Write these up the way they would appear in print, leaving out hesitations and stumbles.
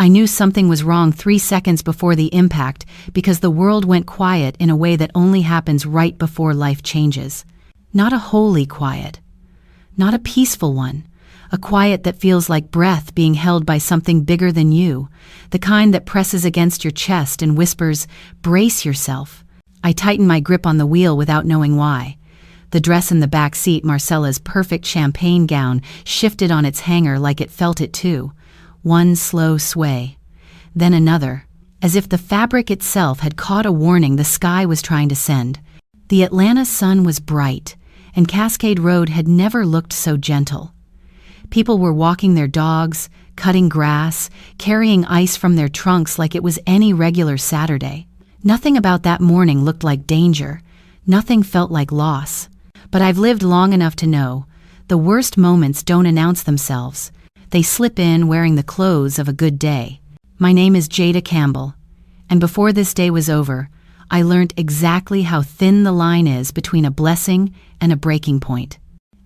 I knew something was wrong 3 seconds before the impact because the world went quiet in a way that only happens right before life changes. Not a holy quiet. Not a peaceful one. A quiet that feels like breath being held by something bigger than you. The kind that presses against your chest and whispers, "Brace yourself." I tightened my grip on the wheel without knowing why. The dress in the back seat, Marcella's perfect champagne gown, shifted on its hanger like it felt it too. One slow sway. Then another. As if the fabric itself had caught a warning the sky was trying to send. The Atlanta sun was bright, and Cascade Road had never looked so gentle. People were walking their dogs, cutting grass, carrying ice from their trunks like it was any regular Saturday. Nothing about that morning looked like danger. Nothing felt like loss. But I've lived long enough to know, the worst moments don't announce themselves. They slip in wearing the clothes of a good day. My name is Jada Campbell, and before this day was over, I learned exactly how thin the line is between a blessing and a breaking point.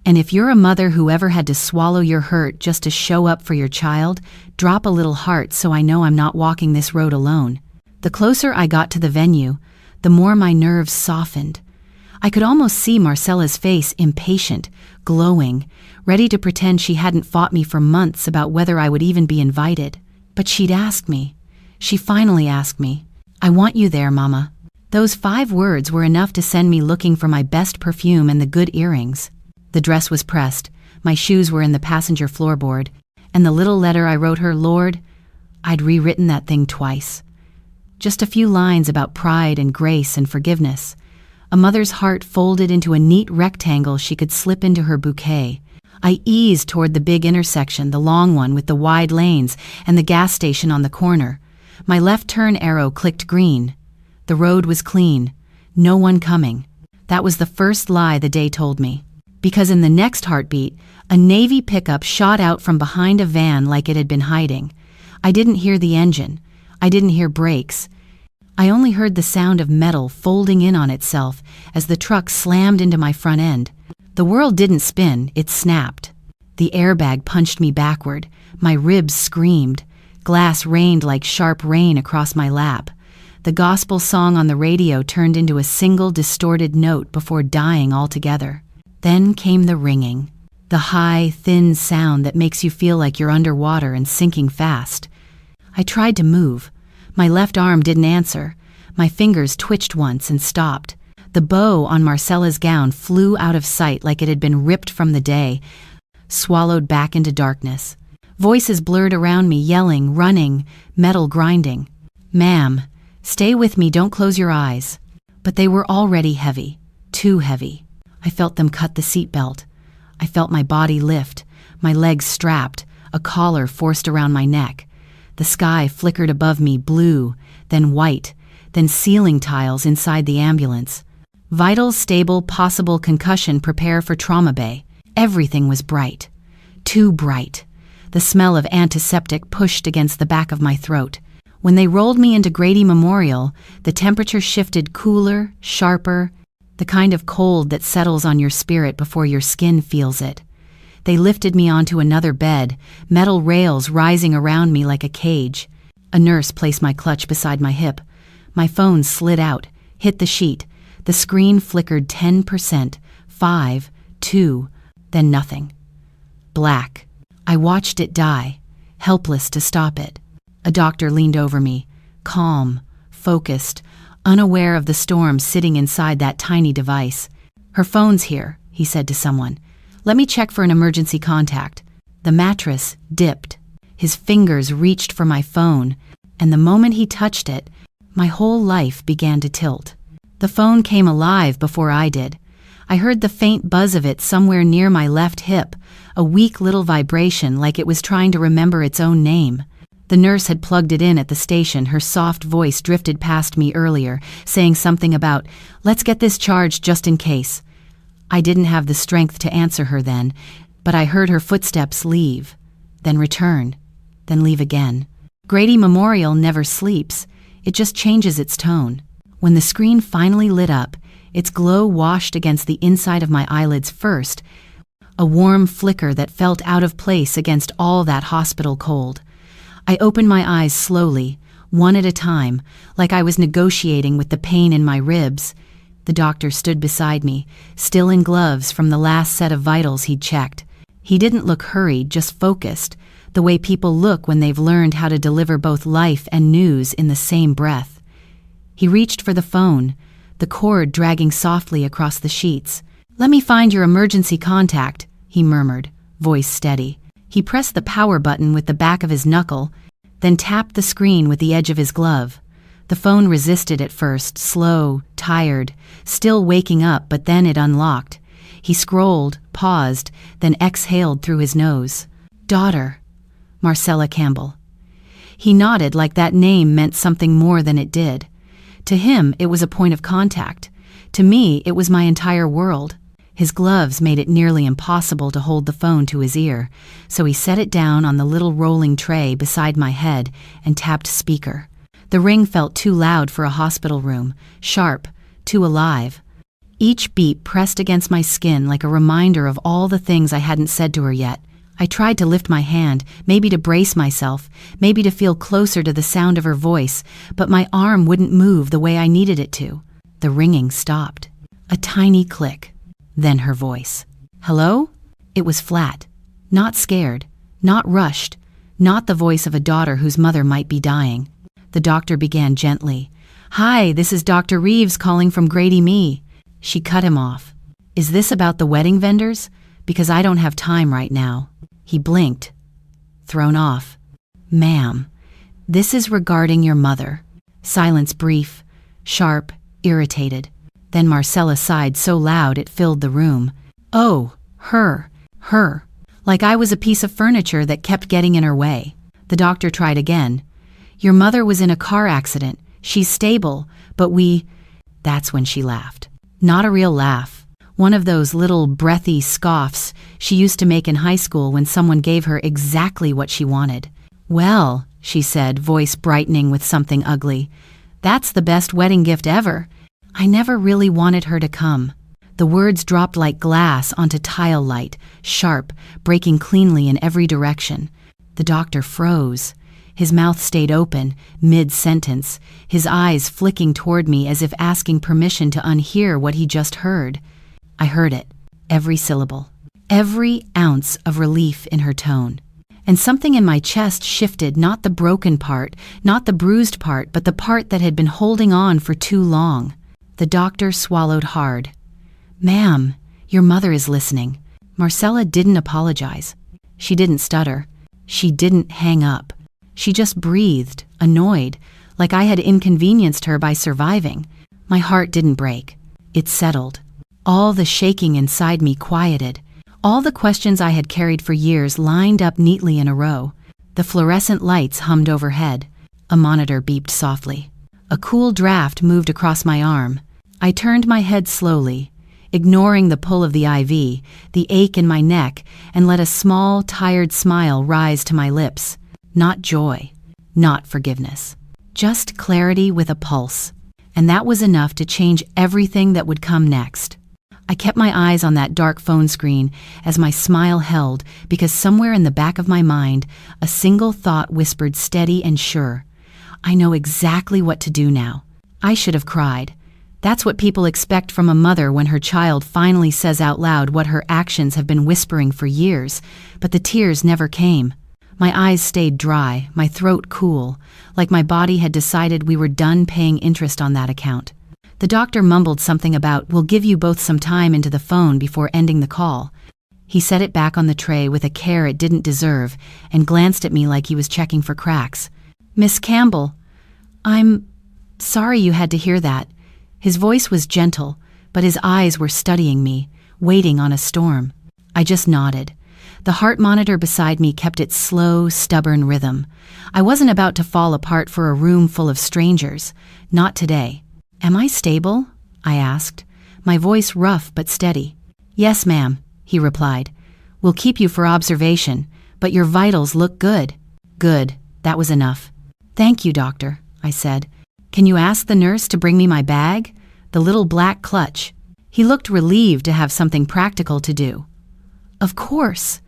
And if you're a mother who ever had to swallow your hurt just to show up for your child, drop a little heart so I know I'm not walking this road alone. The closer I got to the venue, the more my nerves softened. I could almost see Marcella's face, impatient, glowing, ready to pretend she hadn't fought me for months about whether I would even be invited. But she'd asked me. She finally asked me, "I want you there, Mama." Those 5 words were enough to send me looking for my best perfume and the good earrings. The dress was pressed, my shoes were in the passenger floorboard, and the little letter I wrote her, Lord, I'd rewritten that thing twice. Just a few lines about pride and grace and forgiveness. A mother's heart folded into a neat rectangle she could slip into her bouquet. I eased toward the big intersection, the long one with the wide lanes and the gas station on the corner. My left turn arrow clicked green. The road was clean. No one coming. That was the first lie the day told me. Because in the next heartbeat, a Navy pickup shot out from behind a van like it had been hiding. I didn't hear the engine. I didn't hear brakes. I only heard the sound of metal folding in on itself as the truck slammed into my front end. The world didn't spin, it snapped. The airbag punched me backward. My ribs screamed. Glass rained like sharp rain across my lap. The gospel song on the radio turned into a single distorted note before dying altogether. Then came the ringing. The high, thin sound that makes you feel like you're underwater and sinking fast. I tried to move. My left arm didn't answer. My fingers twitched once and stopped. The bow on Marcella's gown flew out of sight like it had been ripped from the day, swallowed back into darkness. Voices blurred around me, yelling, running, metal grinding. "Ma'am, stay with me, don't close your eyes." But they were already heavy, too heavy. I felt them cut the seatbelt. I felt my body lift, my legs strapped, a collar forced around my neck. The sky flickered above me, blue, then white, then ceiling tiles inside the ambulance. Vital, stable, possible concussion, prepare for trauma bay. Everything was bright. Too bright. The smell of antiseptic pushed against the back of my throat. When they rolled me into Grady Memorial, the temperature shifted cooler, sharper, the kind of cold that settles on your spirit before your skin feels it. They lifted me onto another bed, metal rails rising around me like a cage. A nurse placed my clutch beside my hip. My phone slid out, hit the sheet. The screen flickered 10%, 5, 2, then nothing. Black. I watched it die, helpless to stop it. A doctor leaned over me, calm, focused, unaware of the storm sitting inside that tiny device. "Her phone's here," he said to someone. "Let me check for an emergency contact." The mattress dipped. His fingers reached for my phone, and the moment he touched it, my whole life began to tilt. The phone came alive before I did. I heard the faint buzz of it somewhere near my left hip, a weak little vibration like it was trying to remember its own name. The nurse had plugged it in at the station. Her soft voice drifted past me earlier, saying something about, "Let's get this charged just in case." I didn't have the strength to answer her then, but I heard her footsteps leave, then return, then leave again. Grady Memorial never sleeps. It just changes its tone. When the screen finally lit up, its glow washed against the inside of my eyelids first, a warm flicker that felt out of place against all that hospital cold. I opened my eyes slowly, one at a time, like I was negotiating with the pain in my ribs. The doctor stood beside me, still in gloves from the last set of vitals he'd checked. He didn't look hurried, just focused, the way people look when they've learned how to deliver both life and news in the same breath. He reached for the phone, the cord dragging softly across the sheets. "Let me find your emergency contact," he murmured, voice steady. He pressed the power button with the back of his knuckle, then tapped the screen with the edge of his glove. The phone resisted at first, slow, tired, still waking up, but then it unlocked. He scrolled, paused, then exhaled through his nose. "Daughter, Marcella Campbell." He nodded like that name meant something more than it did. To him, it was a point of contact. To me, it was my entire world. His gloves made it nearly impossible to hold the phone to his ear, so he set it down on the little rolling tray beside my head and tapped speaker. The ring felt too loud for a hospital room, sharp, too alive. Each beat pressed against my skin like a reminder of all the things I hadn't said to her yet. I tried to lift my hand, maybe to brace myself, maybe to feel closer to the sound of her voice, but my arm wouldn't move the way I needed it to. The ringing stopped. A tiny click. Then her voice. "Hello?" It was flat. Not scared. Not rushed. Not the voice of a daughter whose mother might be dying. The doctor began gently. "Hi, this is Dr. Reeves calling from Grady Me." She cut him off. "Is this about the wedding vendors? Because I don't have time right now." He blinked. Thrown off. "Ma'am, this is regarding your mother." Silence brief, sharp, irritated. Then Marcella sighed so loud it filled the room. "Oh, her. Like I was a piece of furniture that kept getting in her way." The doctor tried again. "Your mother was in a car accident. She's stable, but we—" That's when she laughed. Not a real laugh. One of those little breathy scoffs she used to make in high school when someone gave her exactly what she wanted. "Well," she said, voice brightening with something ugly, "that's the best wedding gift ever. I never really wanted her to come." The words dropped like glass onto tile light, sharp, breaking cleanly in every direction. The doctor froze. His mouth stayed open, mid-sentence, his eyes flicking toward me as if asking permission to unhear what he just heard. I heard it, every syllable, every ounce of relief in her tone. And something in my chest shifted, not the broken part, not the bruised part, but the part that had been holding on for too long. The doctor swallowed hard. "Ma'am, your mother is listening." Marcella didn't apologize. She didn't stutter. She didn't hang up. She just breathed, annoyed, like I had inconvenienced her by surviving. My heart didn't break. It settled. All the shaking inside me quieted. All the questions I had carried for years lined up neatly in a row. The fluorescent lights hummed overhead. A monitor beeped softly. A cool draft moved across my arm. I turned my head slowly, ignoring the pull of the IV, the ache in my neck, and let a small, tired smile rise to my lips. Not joy, not forgiveness. Just clarity with a pulse. And that was enough to change everything that would come next. I kept my eyes on that dark phone screen as my smile held, because somewhere in the back of my mind, a single thought whispered steady and sure. I know exactly what to do now. I should have cried. That's what people expect from a mother when her child finally says out loud what her actions have been whispering for years, but the tears never came. My eyes stayed dry, my throat cool, like my body had decided we were done paying interest on that account. The doctor mumbled something about, "We'll give you both some time," into the phone before ending the call. He set it back on the tray with a care it didn't deserve and glanced at me like he was checking for cracks. "Miss Campbell, I'm sorry you had to hear that." His voice was gentle, but his eyes were studying me, waiting on a storm. I just nodded. The heart monitor beside me kept its slow, stubborn rhythm. I wasn't about to fall apart for a room full of strangers. Not today. "Am I stable?" I asked, my voice rough but steady. "Yes, ma'am," he replied. "We'll keep you for observation, but your vitals look good." Good. That was enough. "Thank you, doctor," I said. "Can you ask the nurse to bring me my bag? The little black clutch." He looked relieved to have something practical to do. "Of course."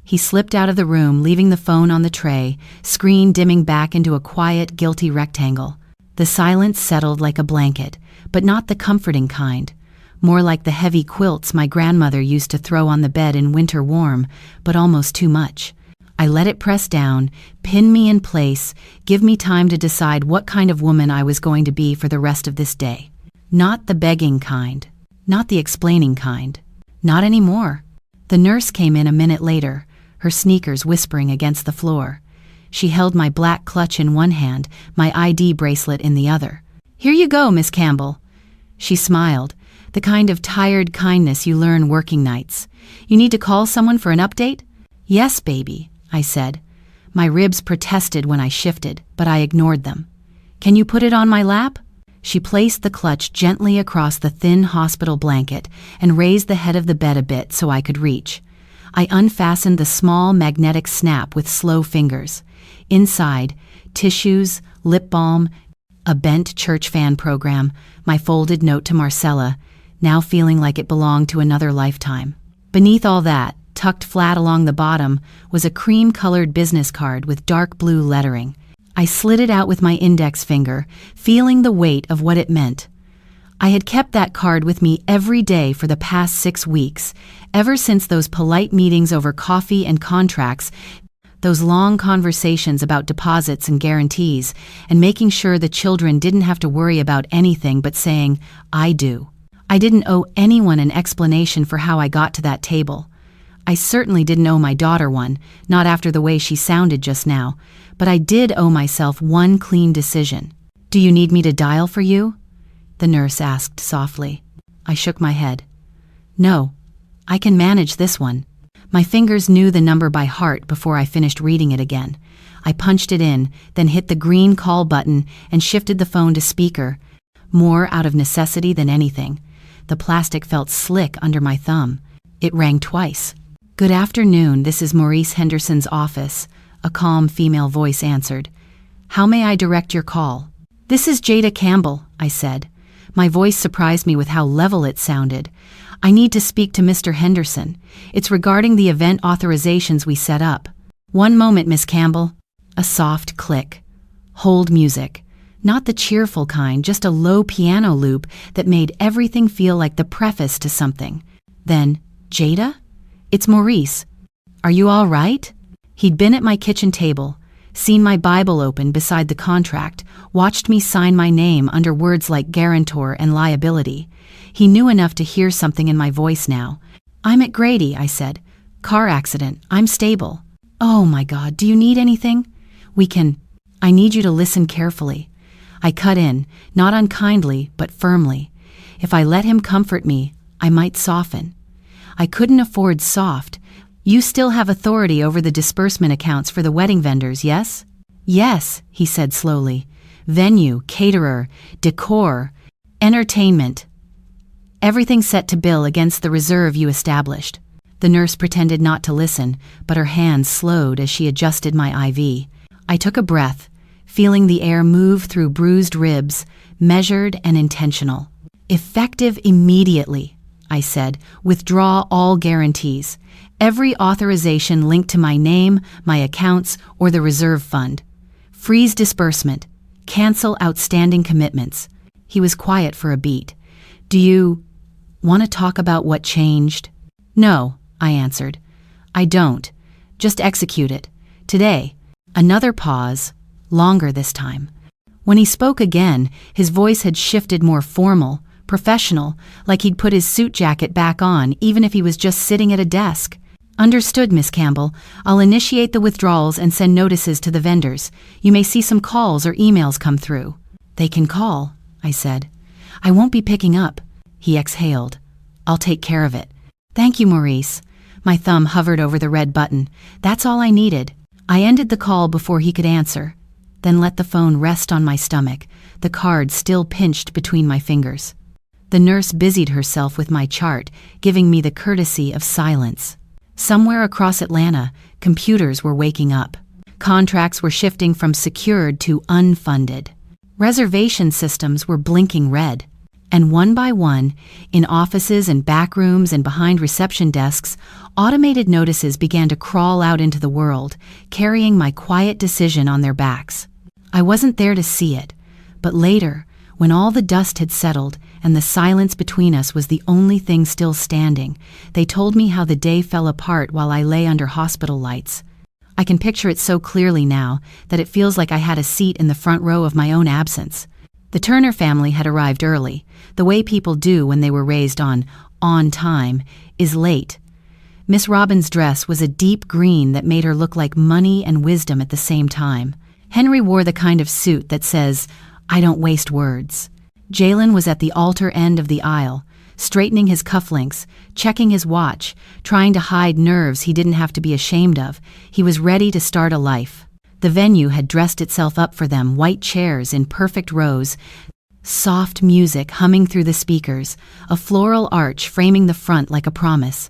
He slipped out of the room, leaving the phone on the tray, screen dimming back into a quiet, guilty rectangle. The silence settled like a blanket, but not the comforting kind. More like the heavy quilts my grandmother used to throw on the bed in winter warm, but almost too much. I let it press down, pin me in place, give me time to decide what kind of woman I was going to be for the rest of this day. Not the begging kind. Not the explaining kind. Not anymore. The nurse came in a minute later, her sneakers whispering against the floor. She held my black clutch in one hand, my ID bracelet in the other. "Here you go, Miss Campbell." She smiled, the kind of tired kindness you learn working nights. "You need to call someone for an update?" "Yes, baby," I said. My ribs protested when I shifted, but I ignored them. "Can you put it on my lap?" She placed the clutch gently across the thin hospital blanket and raised the head of the bed a bit so I could reach. I unfastened the small magnetic snap with slow fingers. Inside, tissues, lip balm, a bent church fan program, my folded note to Marcella, now feeling like it belonged to another lifetime. Beneath all that, tucked flat along the bottom, was a cream-colored business card with dark blue lettering. I slid it out with my index finger, feeling the weight of what it meant. I had kept that card with me every day for the past 6 weeks, ever since those polite meetings over coffee and contracts, those long conversations about deposits and guarantees, and making sure the children didn't have to worry about anything but saying, "I do." I didn't owe anyone an explanation for how I got to that table. I certainly didn't owe my daughter one, not after the way she sounded just now, but I did owe myself one clean decision. "Do you need me to dial for you?" the nurse asked softly. I shook my head. "No, I can manage this one." My fingers knew the number by heart before I finished reading it again. I punched it in, then hit the green call button and shifted the phone to speaker, more out of necessity than anything. The plastic felt slick under my thumb. It rang twice. "Good afternoon, this is Maurice Henderson's office," a calm female voice answered. "How may I direct your call?" "This is Jada Campbell," I said. My voice surprised me with how level it sounded. "I need to speak to Mr. Henderson. It's regarding the event authorizations we set up." "One moment, Miss Campbell." A soft click. Hold music. Not the cheerful kind, just a low piano loop that made everything feel like the preface to something. Then, "Jada? It's Maurice. Are you all right?" He'd been at my kitchen table, seen my Bible open beside the contract, watched me sign my name under words like guarantor and liability. He knew enough to hear something in my voice now. "I'm at Grady," I said. "Car accident. I'm stable." "Oh my God, do you need anything?" I need you to listen carefully." I cut in, not unkindly, but firmly. If I let him comfort me, I might soften. I couldn't afford soft. "You still have authority over the disbursement accounts for the wedding vendors, yes?" "Yes," he said slowly. "Venue, caterer, decor, entertainment. Everything set to bill against the reserve you established." The nurse pretended not to listen, but her hands slowed as she adjusted my IV. I took a breath, feeling the air move through bruised ribs, measured and intentional. "Effective immediately," I said. "Withdraw all guarantees. Every authorization linked to my name, my accounts, or the reserve fund. Freeze disbursement. Cancel outstanding commitments." He was quiet for a beat. "Do you want to talk about what changed?" "No," I answered. "I don't. Just execute it. Today." Another pause, longer this time. When he spoke again, his voice had shifted more formal, professional, like he'd put his suit jacket back on even if he was just sitting at a desk. "Understood, Miss Campbell. I'll initiate the withdrawals and send notices to the vendors. You may see some calls or emails come through." "They can call," I said. "I won't be picking up." He exhaled. "I'll take care of it." "Thank you, Maurice." My thumb hovered over the red button. That's all I needed. I ended the call before he could answer, then let the phone rest on my stomach, the card still pinched between my fingers. The nurse busied herself with my chart, giving me the courtesy of silence. Somewhere across Atlanta, computers were waking up. Contracts were shifting from secured to unfunded. Reservation systems were blinking red. And one by one, in offices and back rooms and behind reception desks, automated notices began to crawl out into the world, carrying my quiet decision on their backs. I wasn't there to see it, but later, when all the dust had settled and the silence between us was the only thing still standing, they told me how the day fell apart while I lay under hospital lights. I can picture it so clearly now that it feels like I had a seat in the front row of my own absence. The Turner family had arrived early. The way people do when they were raised on time is late. Miss Robin's dress was a deep green that made her look like money and wisdom at the same time. Henry wore the kind of suit that says, "I don't waste words." Jalen was at the altar end of the aisle, straightening his cufflinks, checking his watch, trying to hide nerves he didn't have to be ashamed of. He was ready to start a life. The venue had dressed itself up for them, white chairs in perfect rows, soft music humming through the speakers, a floral arch framing the front like a promise.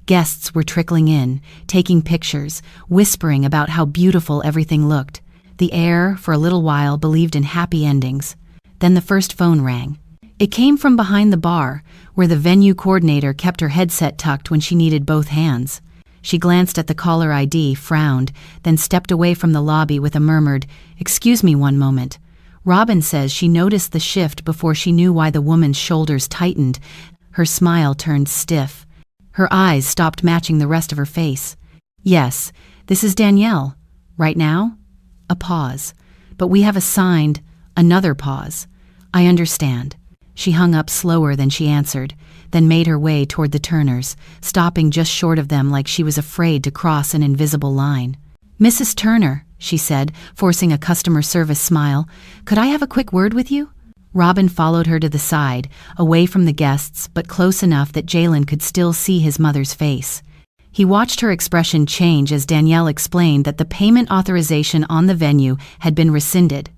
Guests were trickling in, taking pictures, whispering about how beautiful everything looked. The air, for a little while, believed in happy endings. Then the first phone rang. It came from behind the bar, where the venue coordinator kept her headset tucked when she needed both hands. She glanced at the caller ID, frowned, then stepped away from the lobby with a murmured, "Excuse me one moment." Robin says she noticed the shift before she knew why the woman's shoulders tightened. Her smile turned stiff. Her eyes stopped matching the rest of her face. "Yes, this is Danielle. Right now?" A pause. "But we have assigned..." Another pause. "I understand." She hung up slower than she answered, then made her way toward the Turners, stopping just short of them like she was afraid to cross an invisible line. "Mrs. Turner," she said, forcing a customer service smile, "could I have a quick word with you?" Robin followed her to the side, away from the guests, but close enough that Jalen could still see his mother's face. He watched her expression change as Danielle explained that the payment authorization on the venue had been rescinded.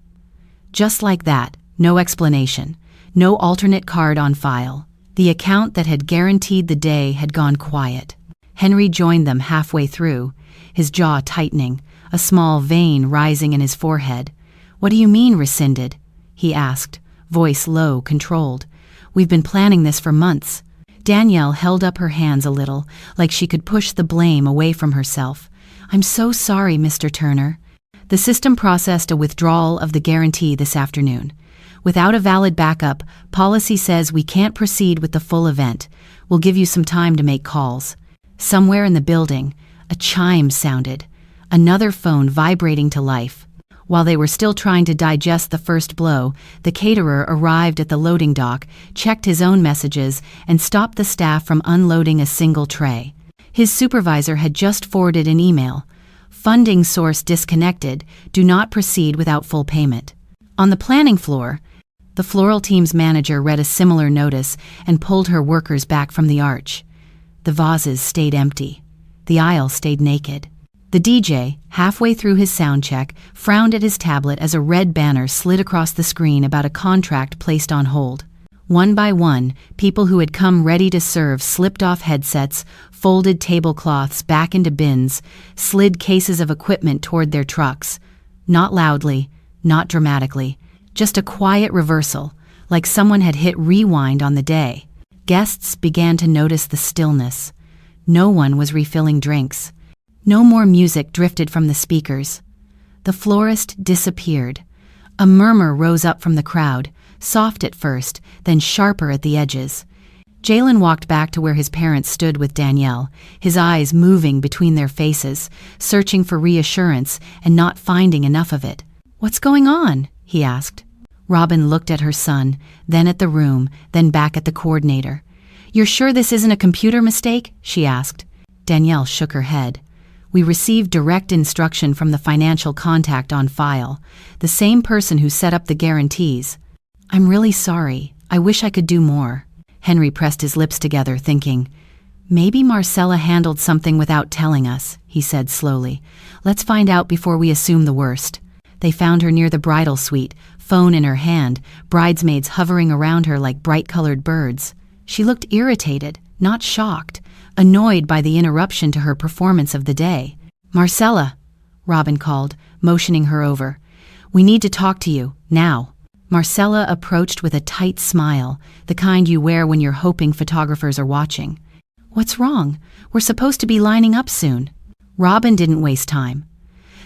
Just like that, no explanation, no alternate card on file. The account that had guaranteed the day had gone quiet. Henry joined them halfway through, his jaw tightening, a small vein rising in his forehead. "What do you mean rescinded?" he asked, voice low, controlled. "We've been planning this for months." Danielle held up her hands a little, like she could push the blame away from herself. "I'm so sorry, Mr. Turner." The system processed a withdrawal of the guarantee this afternoon. "Without a valid backup, policy says we can't proceed with the full event. We'll give you some time to make calls." Somewhere in the building, a chime sounded, another phone vibrating to life. While they were still trying to digest the first blow, the caterer arrived at the loading dock, checked his own messages, and stopped the staff from unloading a single tray. His supervisor had just forwarded an email. "Funding source disconnected. Do not proceed without full payment." On the planning floor, the floral team's manager read a similar notice and pulled her workers back from the arch. The vases stayed empty. The aisle stayed naked. The DJ, halfway through his sound check, frowned at his tablet as a red banner slid across the screen about a contract placed on hold. One by one, people who had come ready to serve slipped off headsets, folded tablecloths back into bins, slid cases of equipment toward their trucks. Not loudly, not dramatically, just a quiet reversal, like someone had hit rewind on the day. Guests began to notice the stillness. No one was refilling drinks. No more music drifted from the speakers. The florist disappeared. A murmur rose up from the crowd, soft at first, then sharper at the edges. Jalen walked back to where his parents stood with Danielle, his eyes moving between their faces, searching for reassurance and not finding enough of it. "What's going on?" he asked. Robin looked at her son, then at the room, then back at the coordinator. "You're sure this isn't a computer mistake?" she asked. Danielle shook her head. "We received direct instruction from the financial contact on file, the same person who set up the guarantees." "I'm really sorry. I wish I could do more." Henry pressed his lips together, thinking. "Maybe Marcella handled something without telling us," he said slowly. "Let's find out before we assume the worst." They found her near the bridal suite, phone in her hand, bridesmaids hovering around her like bright-colored birds. She looked irritated, not shocked, annoyed by the interruption to her performance of the day. "Marcella," Robin called, motioning her over. "We need to talk to you, now." Marcella approached with a tight smile, the kind you wear when you're hoping photographers are watching. "What's wrong? We're supposed to be lining up soon." Robin didn't waste time.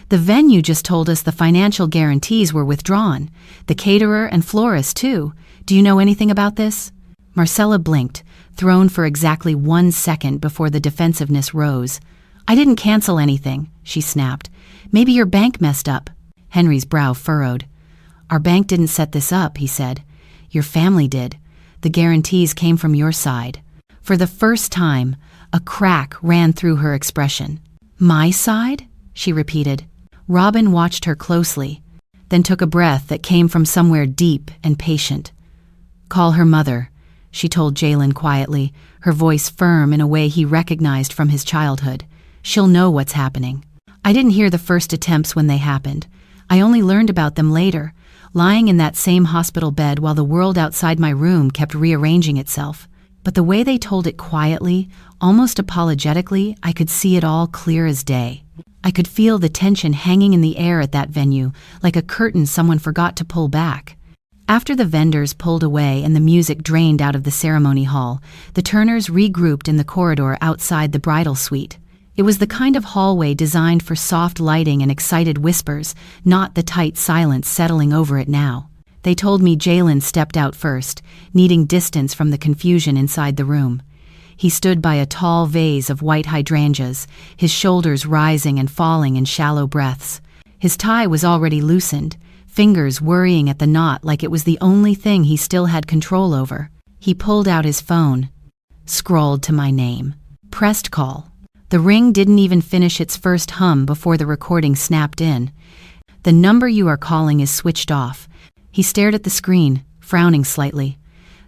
"The venue just told us the financial guarantees were withdrawn. The caterer and florist, too. Do you know anything about this?" Marcella blinked, thrown for exactly 1 second before the defensiveness rose. "I didn't cancel anything," she snapped. "Maybe your bank messed up." Henry's brow furrowed. "Our bank didn't set this up," he said. "Your family did. The guarantees came from your side." For the first time, a crack ran through her expression. "My side?" she repeated. Robin watched her closely, then took a breath that came from somewhere deep and patient. "Call her mother," she told Jalen quietly, her voice firm in a way he recognized from his childhood. "She'll know what's happening." I didn't hear the first attempts when they happened. I only learned about them later, lying in that same hospital bed while the world outside my room kept rearranging itself. But the way they told it quietly, almost apologetically, I could see it all clear as day. I could feel the tension hanging in the air at that venue, like a curtain someone forgot to pull back. After the vendors pulled away and the music drained out of the ceremony hall, the Turners regrouped in the corridor outside the bridal suite. It was the kind of hallway designed for soft lighting and excited whispers, not the tight silence settling over it now. They told me Jalen stepped out first, needing distance from the confusion inside the room. He stood by a tall vase of white hydrangeas, his shoulders rising and falling in shallow breaths. His tie was already loosened, fingers worrying at the knot like it was the only thing he still had control over. He pulled out his phone, scrolled to my name, pressed call. The ring didn't even finish its first hum before the recording snapped in. "The number you are calling is switched off." He stared at the screen, frowning slightly.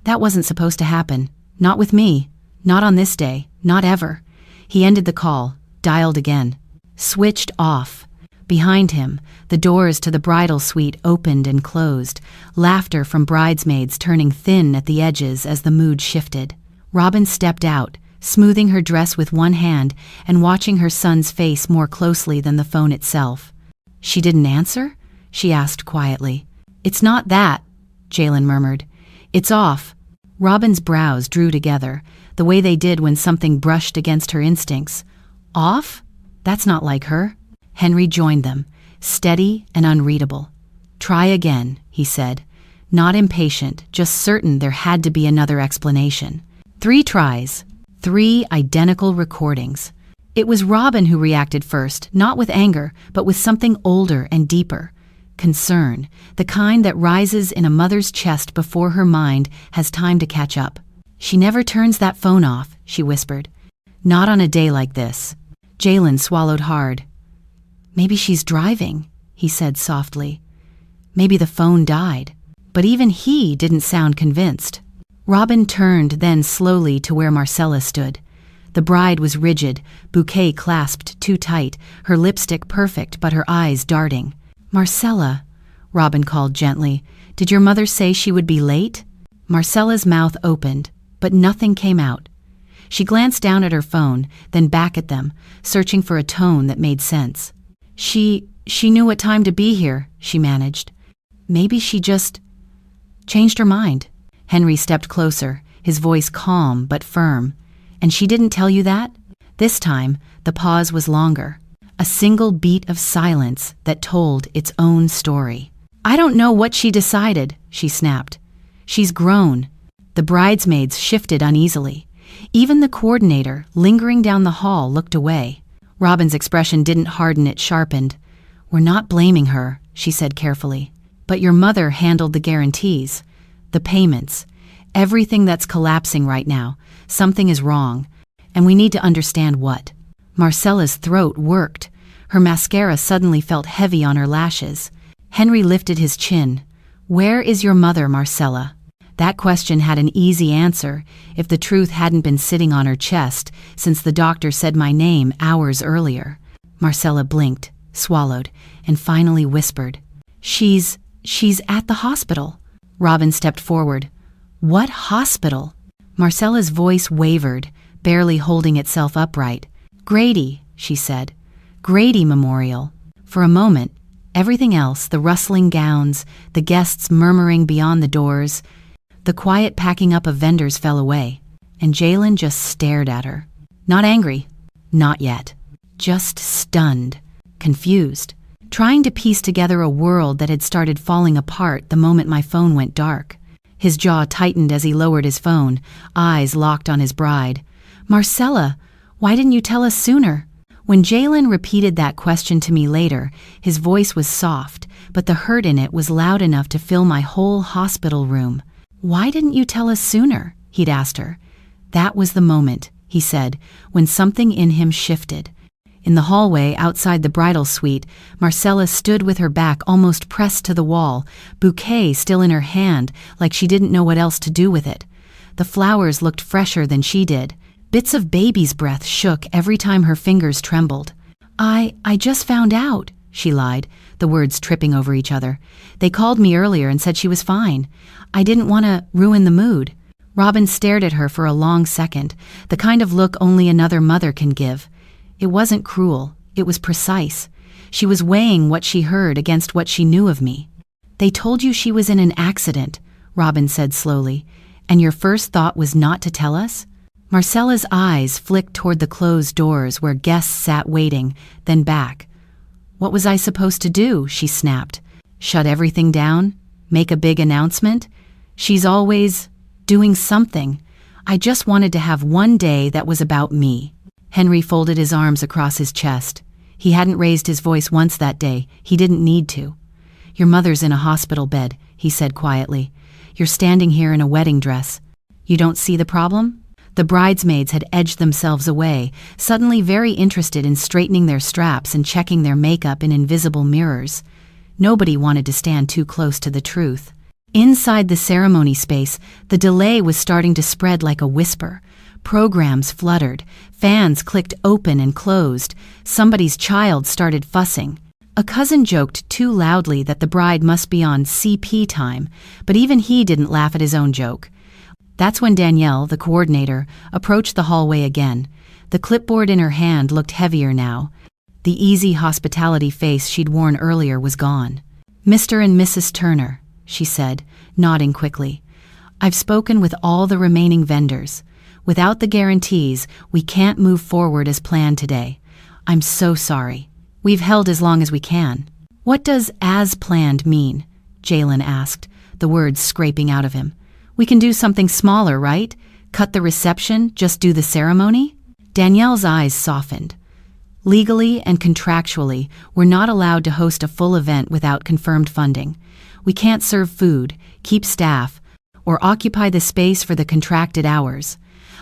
"That wasn't supposed to happen. Not with me. Not on this day. Not ever." He ended the call, dialed again. "Switched off." Behind him, the doors to the bridal suite opened and closed, laughter from bridesmaids turning thin at the edges as the mood shifted. Robin stepped out, smoothing her dress with one hand and watching her son's face more closely than the phone itself. "She didn't answer?" she asked quietly. "It's not that," Jalen murmured. "It's off." Robin's brows drew together, the way they did when something brushed against her instincts. "Off? That's not like her." Henry joined them, steady and unreadable. "Try again," he said, not impatient, just certain there had to be another explanation. 3 tries. 3 identical recordings. It was Robin who reacted first, not with anger, but with something older and deeper. Concern, the kind that rises in a mother's chest before her mind has time to catch up. "She never turns that phone off," she whispered. "Not on a day like this." Jalen swallowed hard. "Maybe she's driving," he said softly. "Maybe the phone died." But even he didn't sound convinced. Robin turned then slowly to where Marcella stood. The bride was rigid, bouquet clasped too tight, her lipstick perfect but her eyes darting. "Marcella," Robin called gently, "did your mother say she would be late?" Marcella's mouth opened, but nothing came out. She glanced down at her phone, then back at them, searching for a tone that made sense. She knew what time to be here," she managed. "Maybe she just changed her mind." Henry stepped closer, his voice calm but firm. "And she didn't tell you that?" This time, the pause was longer. A single beat of silence that told its own story. "I don't know what she decided," she snapped. "She's grown." The bridesmaids shifted uneasily. Even the coordinator, lingering down the hall, looked away. Robin's expression didn't harden, it sharpened. "We're not blaming her," she said carefully. "But your mother handled the guarantees. The payments, everything that's collapsing right now. Something is wrong, and we need to understand what." Marcella's throat worked. Her mascara suddenly felt heavy on her lashes. Henry lifted his chin. "Where is your mother, Marcella?" That question had an easy answer if the truth hadn't been sitting on her chest since the doctor said my name hours earlier. Marcella blinked, swallowed, and finally whispered, She's at the hospital." Robin stepped forward. "What hospital?" Marcella's voice wavered, barely holding itself upright. "Grady," she said. "Grady Memorial." For a moment, Everything else, the rustling gowns, the guests murmuring beyond the doors, the quiet packing up of vendors fell away, and Jalen just stared at her. Not angry, not yet. Just stunned, confused, trying to piece together a world that had started falling apart the moment my phone went dark. His jaw tightened as he lowered his phone, eyes locked on his bride. "Marcella, why didn't you tell us sooner?" When Jalen repeated that question to me later, his voice was soft, but the hurt in it was loud enough to fill my whole hospital room. "Why didn't you tell us sooner?" he'd asked her. That was the moment, he said, when something in him shifted. In the hallway outside the bridal suite, Marcella stood with her back almost pressed to the wall, bouquet still in her hand, like she didn't know what else to do with it. The flowers looked fresher than she did. Bits of baby's breath shook every time her fingers trembled. I just found out," she lied, the words tripping over each other. "They called me earlier and said she was fine. I didn't want to ruin the mood." Robin stared at her for a long second, the kind of look only another mother can give. It wasn't cruel, it was precise. She was weighing what she heard against what she knew of me. "They told you she was in an accident," Robin said slowly, "and your first thought was not to tell us?" Marcella's eyes flicked toward the closed doors where guests sat waiting, then back. "What was I supposed to do?" she snapped. "Shut everything down? Make a big announcement? She's always doing something. I just wanted to have one day that was about me." Henry folded his arms across his chest. He hadn't raised his voice once that day. He didn't need to. "Your mother's in a hospital bed," he said quietly. "You're standing here in a wedding dress. You don't see the problem?" The bridesmaids had edged themselves away, suddenly very interested in straightening their straps and checking their makeup in invisible mirrors. Nobody wanted to stand too close to the truth. Inside the ceremony space, the delay was starting to spread like a whisper. Programs fluttered, fans clicked open and closed, somebody's child started fussing. A cousin joked too loudly that the bride must be on CP time, but even he didn't laugh at his own joke. That's when Danielle, the coordinator, approached the hallway again. The clipboard in her hand looked heavier now. The easy hospitality face she'd worn earlier was gone. "Mr. and Mrs. Turner," she said, nodding quickly. "I've spoken with all the remaining vendors. Without the guarantees, we can't move forward as planned today. I'm so sorry. We've held as long as we can." "What does as planned mean?" Jalen asked, the words scraping out of him. "We can do something smaller, right? Cut the reception, just do the ceremony?" Danielle's eyes softened. "Legally and contractually, we're not allowed to host a full event without confirmed funding. We can't serve food, keep staff, or occupy the space for the contracted hours.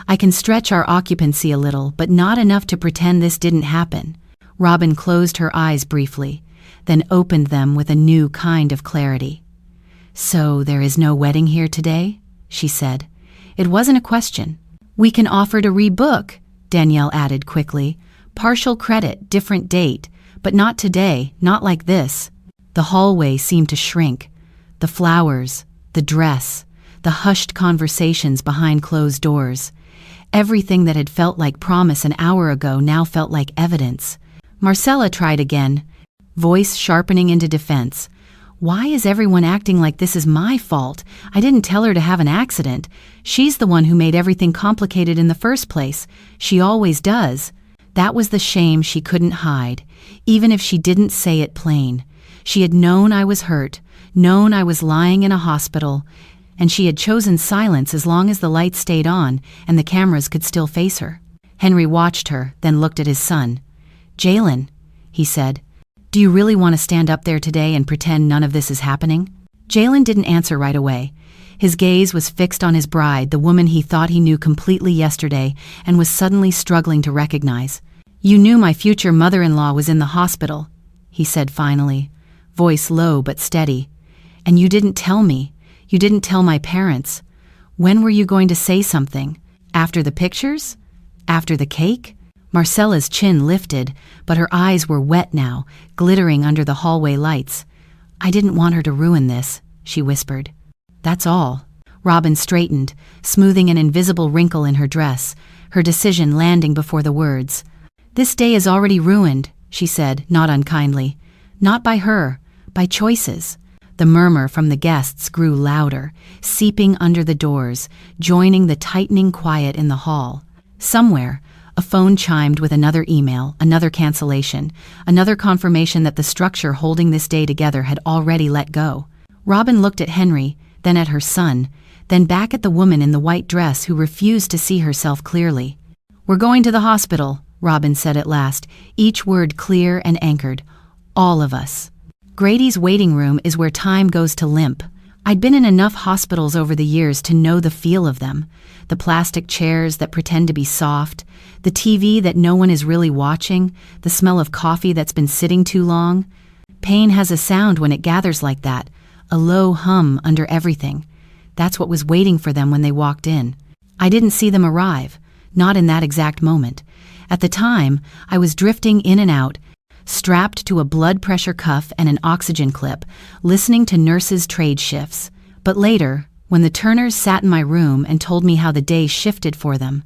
I can stretch our occupancy a little, but not enough to pretend this didn't happen." Robin closed her eyes briefly, then opened them with a new kind of clarity. "So there is no wedding here today?" she said. It wasn't a question. "We can offer to rebook," Danielle added quickly. "Partial credit, different date, but not today, not like this." The hallway seemed to shrink. The flowers, the dress, the hushed conversations behind closed doors. Everything that had felt like promise an hour ago now felt like evidence. Marcella tried again, voice sharpening into defense. "Why is everyone acting like this is my fault? I didn't tell her to have an accident. She's the one who made everything complicated in the first place. She always does." That was the shame she couldn't hide, even if she didn't say it plain. She had known I was hurt, known I was lying in a hospital, and she had chosen silence as long as the lights stayed on and the cameras could still face her. Henry watched her, then looked at his son. "Jalen," he said, "do you really want to stand up there today and pretend none of this is happening?" Jalen didn't answer right away. His gaze was fixed on his bride, the woman he thought he knew completely yesterday and was suddenly struggling to recognize. "You knew my future mother-in-law was in the hospital," he said finally, voice low but steady. "And you didn't tell me. You didn't tell my parents. When were you going to say something? After the pictures? After the cake?" Marcella's chin lifted, but her eyes were wet now, glittering under the hallway lights. "I didn't want her to ruin this," she whispered. "That's all." Robin straightened, smoothing an invisible wrinkle in her dress, her decision landing before the words. "This day is already ruined," she said, not unkindly. "Not by her, By choices. The murmur from the guests grew louder, seeping under the doors, joining the tightening quiet in the hall. Somewhere, a phone chimed with another email, another cancellation, another confirmation that the structure holding this day together had already let go. Robin looked at Henry, then at her son, then back at the woman in the white dress who refused to see herself clearly. "We're going to the hospital," Robin said at last, each word clear and anchored. "All of us." Grady's waiting room is where time goes to limp. I'd been in enough hospitals over the years to know the feel of them. The plastic chairs that pretend to be soft, the TV that no one is really watching, the smell of coffee that's been sitting too long. Pain has a sound when it gathers like that, a low hum under everything. That's what was waiting for them when they walked in. I didn't see them arrive, not in that exact moment. At the time, I was drifting in and out, strapped to a blood pressure cuff and an oxygen clip, listening to nurses' trade shifts. But later, when the Turners sat in my room and told me how the day shifted for them,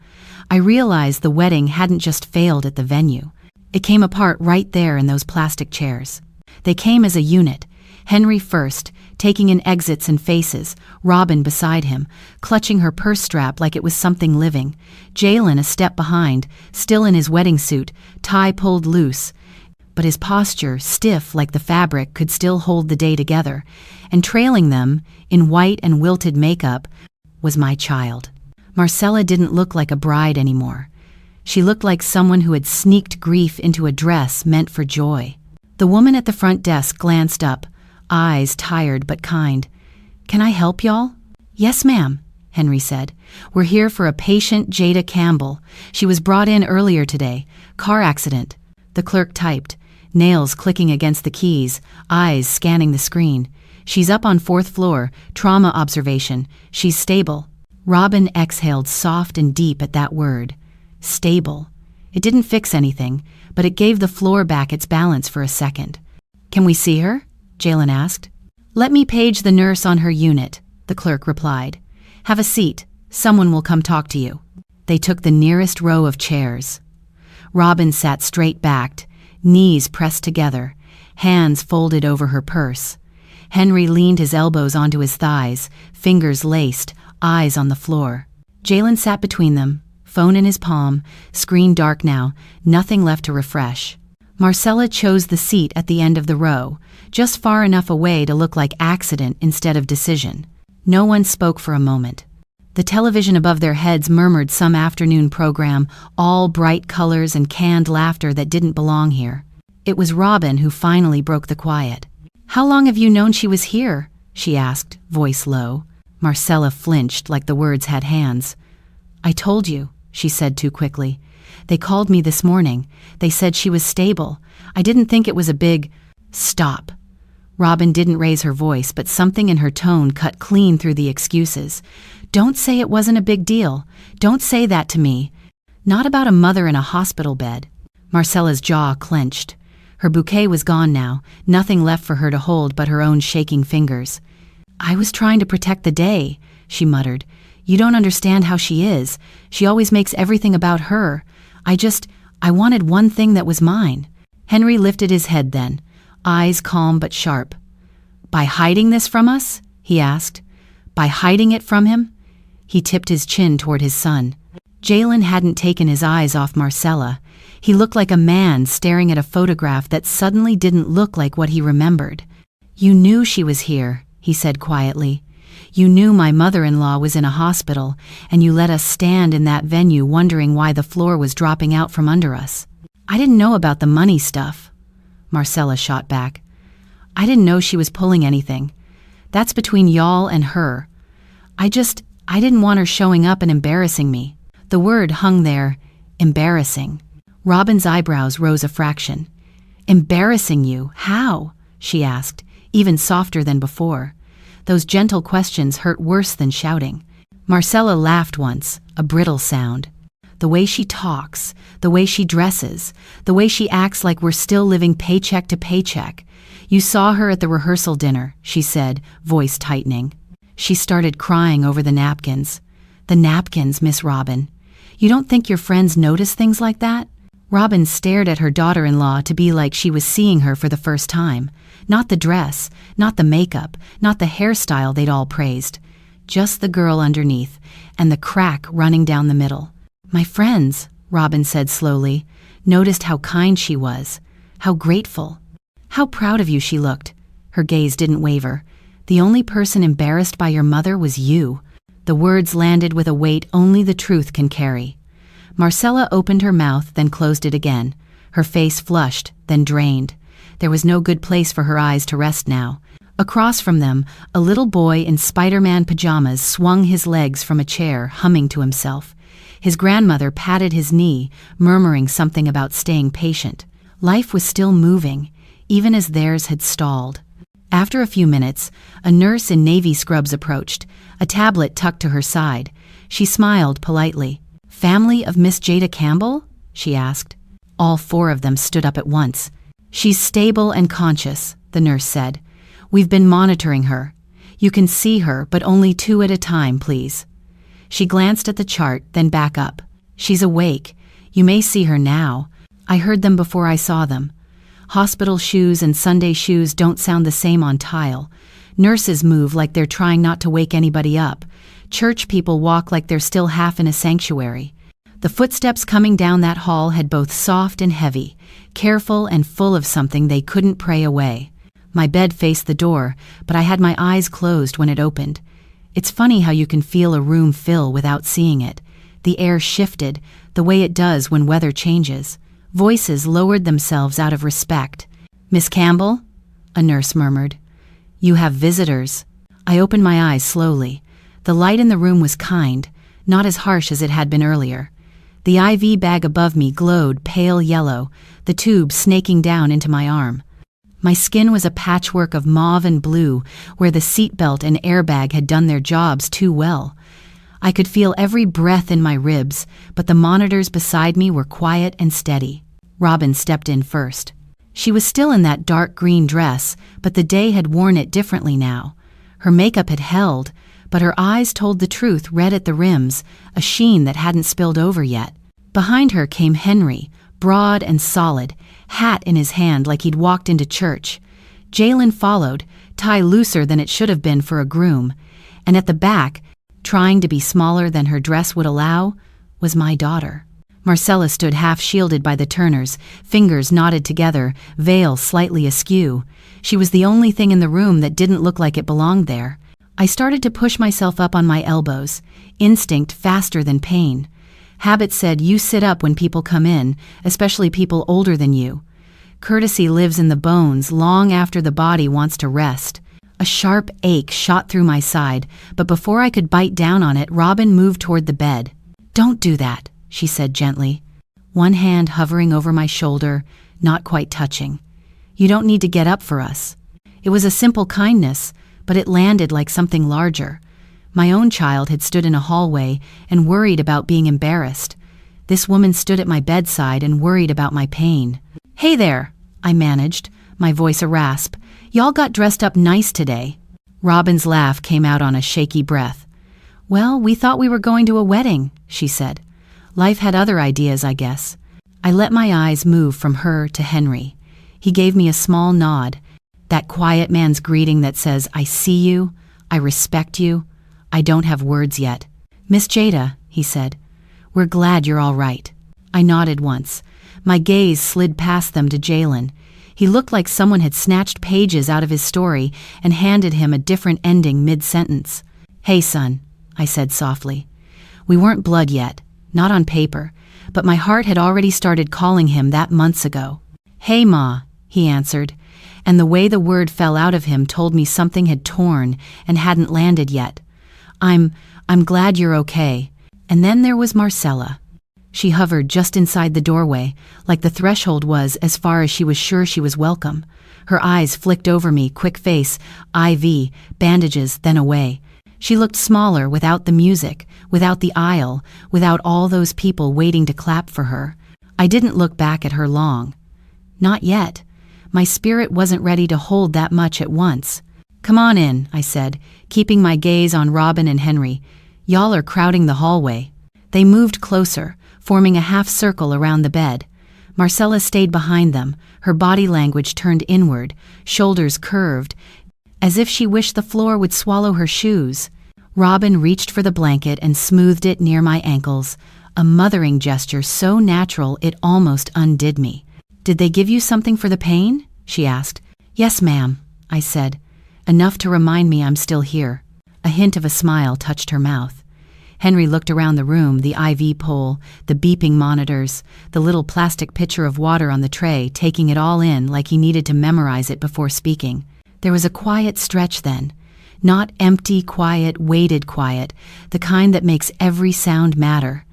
I realized the wedding hadn't just failed at the venue. It came apart right there in those plastic chairs. They came as a unit, Henry first, taking in exits and faces, Robin beside him, clutching her purse strap like it was something living, Jalen a step behind, still in his wedding suit, tie pulled loose, but his posture, stiff like the fabric, could still hold the day together, and trailing them, in white and wilted makeup, was my child. Marcella didn't look like a bride anymore. She looked like someone who had sneaked grief into a dress meant for joy. The woman at the front desk glanced up, eyes tired but kind. "Can I help y'all?" "Yes, ma'am," Henry said. "We're here for a patient, Jada Campbell. She was brought in earlier today. Car accident." The clerk typed, nails clicking against the keys, eyes scanning the screen. "She's up on 4th floor, trauma observation. She's stable." Robin exhaled soft and deep at that word. Stable. It didn't fix anything, but it gave the floor back its balance for a second. "Can we see her?" Jalen asked. "Let me page the nurse on her unit," the clerk replied. "Have a seat. Someone will come talk to you." They took the nearest row of chairs. Robin sat straight-backed, knees pressed together, hands folded over her purse. Henry leaned his elbows onto his thighs, fingers laced, eyes on the floor. Jalen sat between them, phone in his palm, screen dark now, nothing left to refresh. Marcella chose the seat at the end of the row, just far enough away to look like accident instead of decision. No one spoke for a moment. The television above their heads murmured some afternoon program, all bright colors and canned laughter that didn't belong here. It was Robin who finally broke the quiet. "How long have you known she was here?" she asked, voice low. Marcella flinched like the words had hands. "I told you," she said too quickly. "They called me this morning. They said she was stable. I didn't think it was a big—" "Stop." Robin didn't raise her voice, but something in her tone cut clean through the excuses. "Don't say it wasn't a big deal. Don't say that to me. Not about a mother in a hospital bed." Marcella's jaw clenched. Her bouquet was gone now, nothing left for her to hold but her own shaking fingers. "I was trying to protect the day," she muttered. "You don't understand how she is. She always makes everything about her. I wanted one thing that was mine." Henry lifted his head then, eyes calm but sharp. "By hiding this from us?" he asked. "By hiding it from him?" He tipped his chin toward his son. Jalen hadn't taken his eyes off Marcella. He looked like a man staring at a photograph that suddenly didn't look like what he remembered. "You knew she was here," he said quietly. "You knew my mother-in-law was in a hospital, and you let us stand in that venue wondering why the floor was dropping out from under us." "I didn't know about the money stuff," Marcella shot back. "I didn't know she was pulling anything. That's between y'all and her. I didn't want her showing up and embarrassing me." The word hung there, embarrassing. Robin's eyebrows rose a fraction. "Embarrassing you? How?" she asked, even softer than before. Those gentle questions hurt worse than shouting. Marcella laughed once, a brittle sound. "The way she talks, the way she dresses, the way she acts like we're still living paycheck to paycheck. You saw her at the rehearsal dinner," she said, voice tightening. She started crying over the napkins. "The napkins, Miss Robin. You don't think your friends notice things like that?" Robin stared at her daughter-in-law to be like she was seeing her for the first time. Not the dress, not the makeup, not the hairstyle they'd all praised. Just the girl underneath, and the crack running down the middle. "My friends," Robin said slowly, noticed how kind she was, how grateful. "How proud of you she looked." Her gaze didn't waver. "The only person embarrassed by your mother was you." The words landed with a weight only the truth can carry. Marcella opened her mouth, then closed it again. Her face flushed, then drained. There was no good place for her eyes to rest now. Across from them, a little boy in Spider-Man pajamas swung his legs from a chair, humming to himself. His grandmother patted his knee, murmuring something about staying patient. Life was still moving, even as theirs had stalled. After a few minutes, a nurse in navy scrubs approached, a tablet tucked to her side. She smiled politely. "Family of Miss Jada Campbell?" she asked. All four of them stood up at once. "She's stable and conscious," the nurse said. "We've been monitoring her. You can see her, but only 2 at a time, please." She glanced at the chart, then back up. "She's awake. You may see her now. I heard them before I saw them. Hospital shoes and Sunday shoes don't sound the same on tile. Nurses move like they're trying not to wake anybody up. Church people walk like they're still half in a sanctuary." The footsteps coming down that hall had both soft and heavy, careful and full of something they couldn't pray away. My bed faced the door, but I had my eyes closed when it opened. It's funny how you can feel a room fill without seeing it. The air shifted, the way it does when weather changes. Voices lowered themselves out of respect. "Miss Campbell?" a nurse murmured. "You have visitors." I opened my eyes slowly. The light in the room was kind, not as harsh as it had been earlier. The IV bag above me glowed pale yellow, the tube snaking down into my arm. My skin was a patchwork of mauve and blue, where the seatbelt and airbag had done their jobs too well. I could feel every breath in my ribs, but the monitors beside me were quiet and steady. Robin stepped in first. She was still in that dark green dress, but the day had worn it differently now. Her makeup had held, but her eyes told the truth red at the rims, a sheen that hadn't spilled over yet. Behind her came Henry, broad and solid, hat in his hand like he'd walked into church. Jalen followed, tie looser than it should have been for a groom. And at the back, trying to be smaller than her dress would allow, was my daughter. Marcella stood half-shielded by the Turners, fingers knotted together, veil slightly askew. She was the only thing in the room that didn't look like it belonged there. I started to push myself up on my elbows, instinct faster than pain. Habit said you sit up when people come in, especially people older than you. Courtesy lives in the bones long after the body wants to rest. A sharp ache shot through my side, but before I could bite down on it, Robin moved toward the bed. "Don't do that," she said gently, one hand hovering over my shoulder, not quite touching. "You don't need to get up for us." It was a simple kindness, but it landed like something larger. My own child had stood in a hallway and worried about being embarrassed. This woman stood at my bedside and worried about my pain. "Hey there," I managed, my voice a rasp. "Y'all got dressed up nice today." Robin's laugh came out on a shaky breath. "Well, we thought we were going to a wedding," she said. Life had other ideas, I guess. I let my eyes move from her to Henry. He gave me a small nod, that quiet man's greeting that says, "I see you, I respect you, I don't have words yet." "Miss Jada," he said, "we're glad you're all right." I nodded once. My gaze slid past them to Jalen. He looked like someone had snatched pages out of his story and handed him a different ending mid-sentence. "Hey, son," I said softly. We weren't blood yet, not on paper, but my heart had already started calling him that months ago. "Hey, Ma," he answered, and the way the word fell out of him told me something had torn and hadn't landed yet. I'm glad you're okay." And then there was Marcella. She hovered just inside the doorway, like the threshold was as far as she was sure she was welcome. Her eyes flicked over me, quick face, IV, bandages, then away. She looked smaller without the music, without the aisle, without all those people waiting to clap for her. I didn't look back at her long. Not yet. My spirit wasn't ready to hold that much at once. "Come on in," I said, keeping my gaze on Robin and Henry. "Y'all are crowding the hallway." They moved closer, forming a half circle around the bed. Marcella stayed behind them, her body language turned inward, shoulders curved, as if she wished the floor would swallow her shoes. Robin reached for the blanket and smoothed it near my ankles, a mothering gesture so natural it almost undid me. "Did they give you something for the pain?" she asked. "Yes, ma'am," I said. "Enough to remind me I'm still here." A hint of a smile touched her mouth. Henry looked around the room, the IV pole, the beeping monitors, the little plastic pitcher of water on the tray, taking it all in like he needed to memorize it before speaking. There was a quiet stretch then. Not empty quiet, weighted quiet, the kind that makes every sound matter.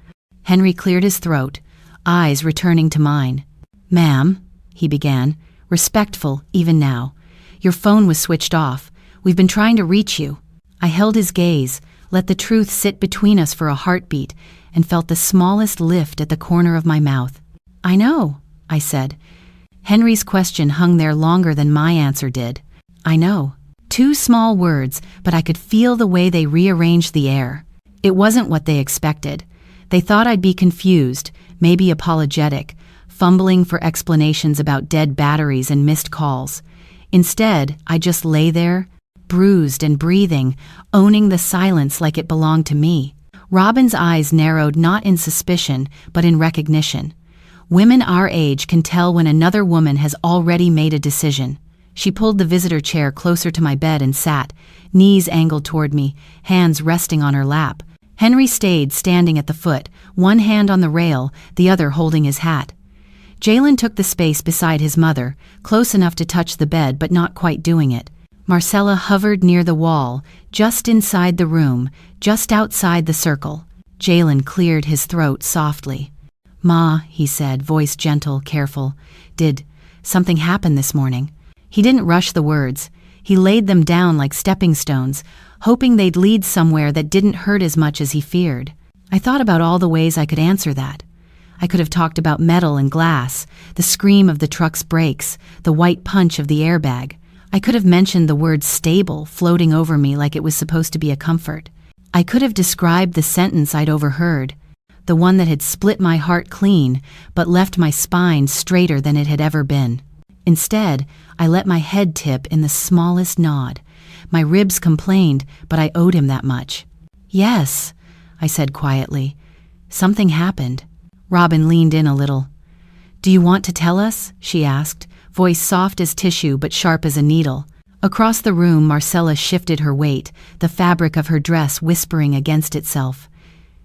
Henry cleared his throat, eyes returning to mine. "Ma'am," he began, respectful even now. "Your phone was switched off. We've been trying to reach you." I held his gaze, let the truth sit between us for a heartbeat, and felt the smallest lift at the corner of my mouth. "I know," I said. Henry's question hung there longer than my answer did. "I know." Two small words, but I could feel the way they rearranged the air. It wasn't what they expected. They thought I'd be confused, maybe apologetic, fumbling for explanations about dead batteries and missed calls. Instead, I just lay there, bruised and breathing, owning the silence like it belonged to me. Robin's eyes narrowed not in suspicion, but in recognition. Women our age can tell when another woman has already made a decision. She pulled the visitor chair closer to my bed and sat, knees angled toward me, hands resting on her lap. Henry stayed standing at the foot, one hand on the rail, the other holding his hat. Jalen took the space beside his mother, close enough to touch the bed but not quite doing it. Marcella hovered near the wall, just inside the room, just outside the circle. Jalen cleared his throat softly. "Ma," he said, voice gentle, careful, "did something happen this morning?" He didn't rush the words. He laid them down like stepping stones, hoping they'd lead somewhere that didn't hurt as much as he feared. I thought about all the ways I could answer that. I could have talked about metal and glass, the scream of the truck's brakes, the white punch of the airbag. I could have mentioned the word stable floating over me like it was supposed to be a comfort. I could have described the sentence I'd overheard, the one that had split my heart clean but left my spine straighter than it had ever been. Instead, I let my head tip in the smallest nod. My ribs complained, but I owed him that much. "Yes," I said quietly. "Something happened." Robin leaned in a little. "Do you want to tell us?" she asked, voice soft as tissue but sharp as a needle. Across the room, Marcella shifted her weight, the fabric of her dress whispering against itself.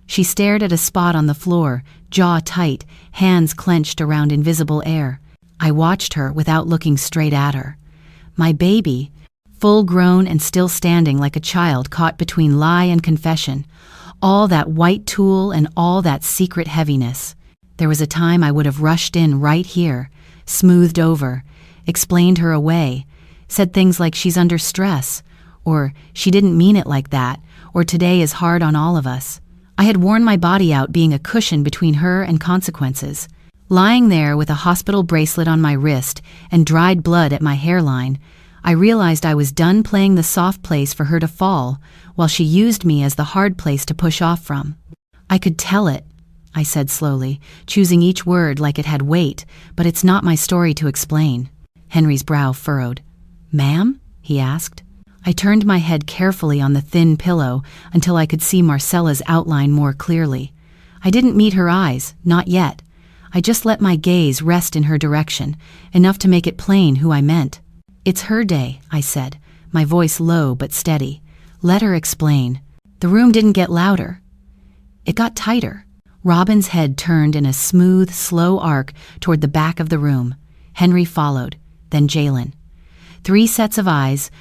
She stared at a spot on the floor, jaw tight, hands clenched around invisible air. I watched her without looking straight at her. My baby, full-grown and still standing like a child caught between lie and confession, all that white tulle and all that secret heaviness. There was a time I would have rushed in right here, smoothed over, explained her away, said things like she's under stress, or she didn't mean it like that, or today is hard on all of us. I had worn my body out being a cushion between her and consequences. Lying there with a hospital bracelet on my wrist and dried blood at my hairline, I realized I was done playing the soft place for her to fall, while she used me as the hard place to push off from. "I could tell it," I said slowly, choosing each word like it had weight, "but it's not my story to explain." Henry's brow furrowed. "Ma'am?" he asked. I turned my head carefully on the thin pillow until I could see Marcella's outline more clearly. I didn't meet her eyes, not yet. I just let my gaze rest in her direction, enough to make it plain who I meant. "It's her day," I said, my voice low but steady. "Let her explain." The room didn't get louder. It got tighter. Robin's head turned in a smooth, slow arc toward the back of the room. Henry followed, then Jalen. 3 sets of eyes,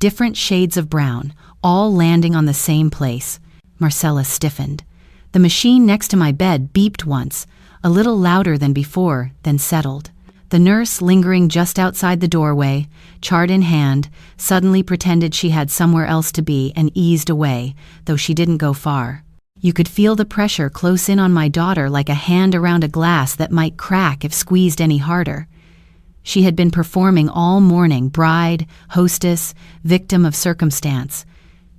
different shades of brown, all landing on the same place. Marcella stiffened. The machine next to my bed beeped once, a little louder than before, then settled. The nurse, lingering just outside the doorway, chart in hand, suddenly pretended she had somewhere else to be and eased away, though she didn't go far. You could feel the pressure close in on my daughter like a hand around a glass that might crack if squeezed any harder. She had been performing all morning, bride, hostess, victim of circumstance.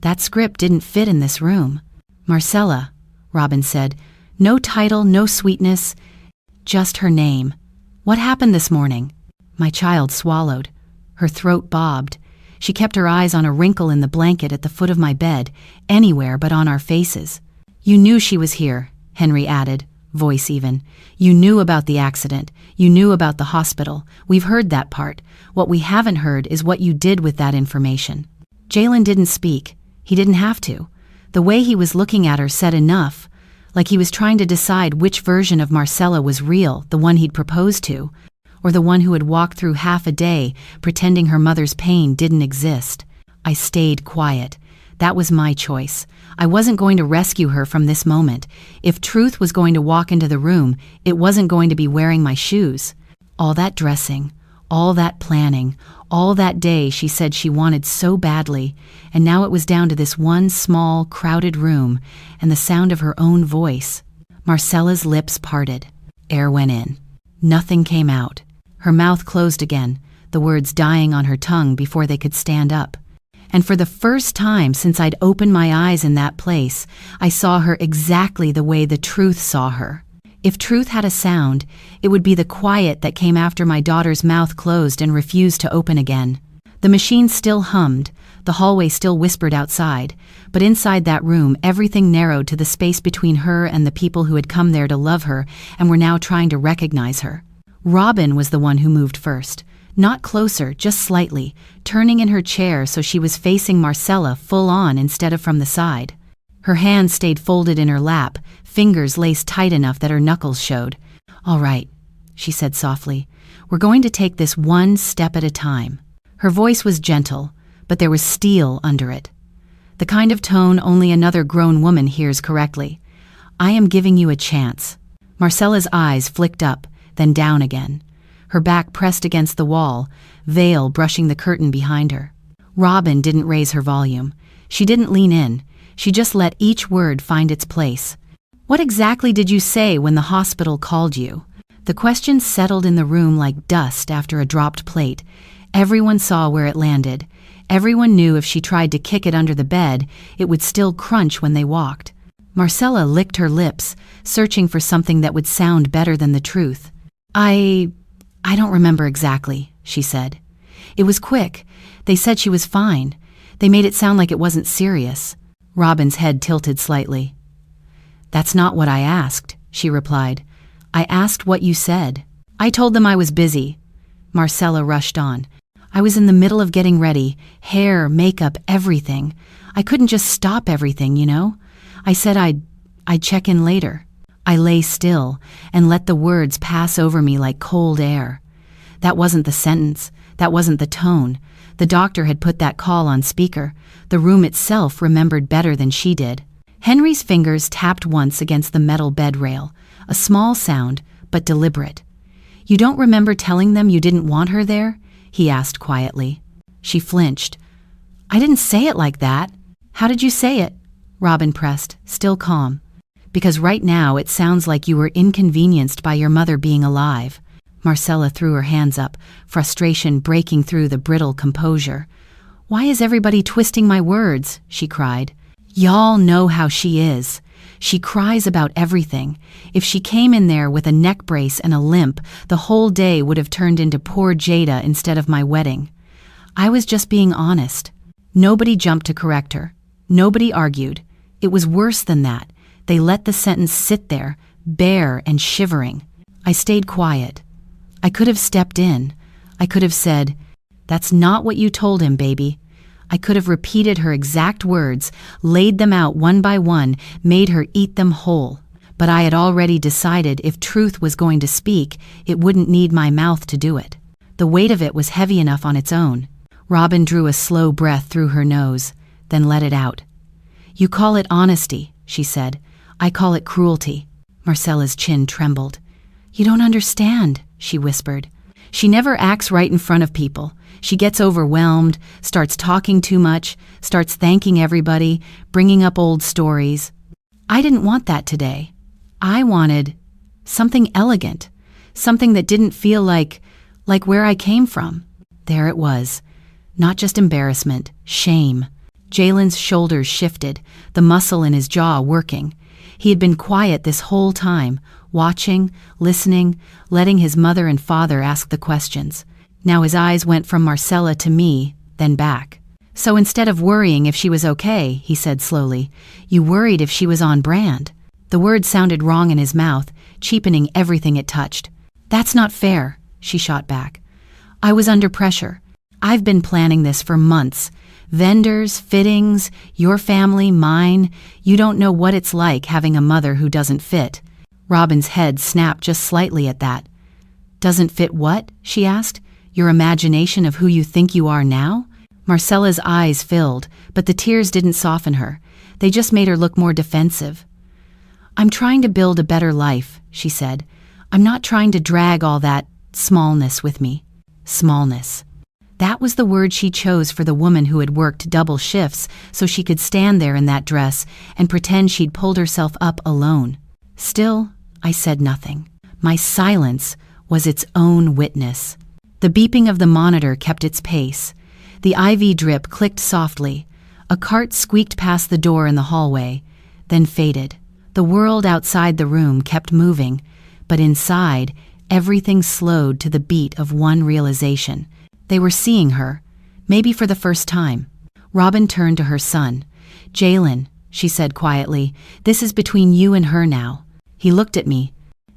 That script didn't fit in this room. "Marcella," Robin said. No title, no sweetness, just her name. What happened this morning? My child swallowed. Her throat bobbed. She kept her eyes on a wrinkle in the blanket at the foot of my bed, anywhere but on our faces. You knew she was here, Henry added, voice even. You knew about the accident. You knew about the hospital. We've heard that part. What we haven't heard is what you did with that information. Jalen didn't speak. He didn't have to. The way he was looking at her said enough, like he was trying to decide which version of Marcella was real, the one he'd proposed to, or the one who had walked through half a day pretending her mother's pain didn't exist. I stayed quiet. That was my choice. I wasn't going to rescue her from this moment. If Truth was going to walk into the room, it wasn't going to be wearing my shoes. All that dressing, all that planning, all that day she said she wanted so badly, and now it was down to this one small, crowded room and the sound of her own voice. Marcella's lips parted. Air went in. Nothing came out. Her mouth closed again, the words dying on her tongue before they could stand up. And for the first time since I'd opened my eyes in that place, I saw her exactly the way the Truth saw her. If Truth had a sound, it would be the quiet that came after my daughter's mouth closed and refused to open again. The machine still hummed, the hallway still whispered outside, but inside that room everything narrowed to the space between her and the people who had come there to love her and were now trying to recognize her. Robin was the one who moved first. Not closer, just slightly, turning in her chair so she was facing Marcella full on instead of from the side. Her hands stayed folded in her lap, fingers laced tight enough that her knuckles showed. "All right," she said softly. "We're going to take this one step at a time." Her voice was gentle, but there was steel under it. The kind of tone only another grown woman hears correctly. "I am giving you a chance." Marcella's eyes flicked up, then down again. Her back pressed against the wall, veil brushing the curtain behind her. Robin didn't raise her volume. She didn't lean in. She just let each word find its place. "What exactly did you say when the hospital called you?" The question settled in the room like dust after a dropped plate. Everyone saw where it landed. Everyone knew if she tried to kick it under the bed, it would still crunch when they walked. Marcella licked her lips, searching for something that would sound better than the truth. I don't remember exactly," she said. "It was quick. They said she was fine. They made it sound like it wasn't serious." Robin's head tilted slightly. "That's not what I asked," she replied. "I asked what you said." "I told them I was busy." Marcella rushed on. "I was in the middle of getting ready, hair, makeup, everything. I couldn't just stop everything, you know? I said I'd check in later." I lay still and let the words pass over me like cold air. That wasn't the sentence. That wasn't the tone. The doctor had put that call on speaker. The room itself remembered better than she did. Henry's fingers tapped once against the metal bed rail, a small sound, but deliberate. "You don't remember telling them you didn't want her there?" he asked quietly. She flinched. "I didn't say it like that." "How did you say it?" Robin pressed, still calm. "Because right now it sounds like you were inconvenienced by your mother being alive." Marcella threw her hands up, frustration breaking through the brittle composure. "Why is everybody twisting my words?" she cried. "Y'all know how she is. She cries about everything. If she came in there with a neck brace and a limp, the whole day would have turned into poor Jada instead of my wedding. I was just being honest." Nobody jumped to correct her. Nobody argued. It was worse than that. They let the sentence sit there, bare and shivering. I stayed quiet. I could have stepped in. I could have said, "That's not what you told him, baby." I could have repeated her exact words, laid them out one by one, made her eat them whole. But I had already decided if Truth was going to speak, it wouldn't need my mouth to do it. The weight of it was heavy enough on its own. Robin drew a slow breath through her nose, then let it out. "You call it honesty," she said. "I call it cruelty." Marcella's chin trembled. "You don't understand," she whispered. "She never acts right in front of people. She gets overwhelmed, starts talking too much, starts thanking everybody, bringing up old stories. I didn't want that today. I wanted something elegant, something that didn't feel like where I came from." There it was. Not just embarrassment, shame. Jalen's shoulders shifted, the muscle in his jaw working. He had been quiet this whole time, watching, listening, letting his mother and father ask the questions. Now his eyes went from Marcella to me, then back. "So instead of worrying if she was okay," he said slowly, "you worried if she was on brand." The word sounded wrong in his mouth, cheapening everything it touched. "That's not fair," she shot back. "I was under pressure. I've been planning this for months. Vendors, fittings, your family, mine. You don't know what it's like having a mother who doesn't fit." Robin's head snapped just slightly at that. "Doesn't fit what?" she asked. "Your imagination of who you think you are now?" Marcella's eyes filled, but the tears didn't soften her. They just made her look more defensive. "I'm trying to build a better life," she said. "I'm not trying to drag all that smallness with me." Smallness. That was the word she chose for the woman who had worked double shifts so she could stand there in that dress and pretend she'd pulled herself up alone. Still, I said nothing. My silence was its own witness. The beeping of the monitor kept its pace. The IV drip clicked softly. A cart squeaked past the door in the hallway, then faded. The world outside the room kept moving, but inside, everything slowed to the beat of one realization. They were seeing her, maybe for the first time. Robin turned to her son. "Jalen," she said quietly, "this is between you and her now." He looked at me,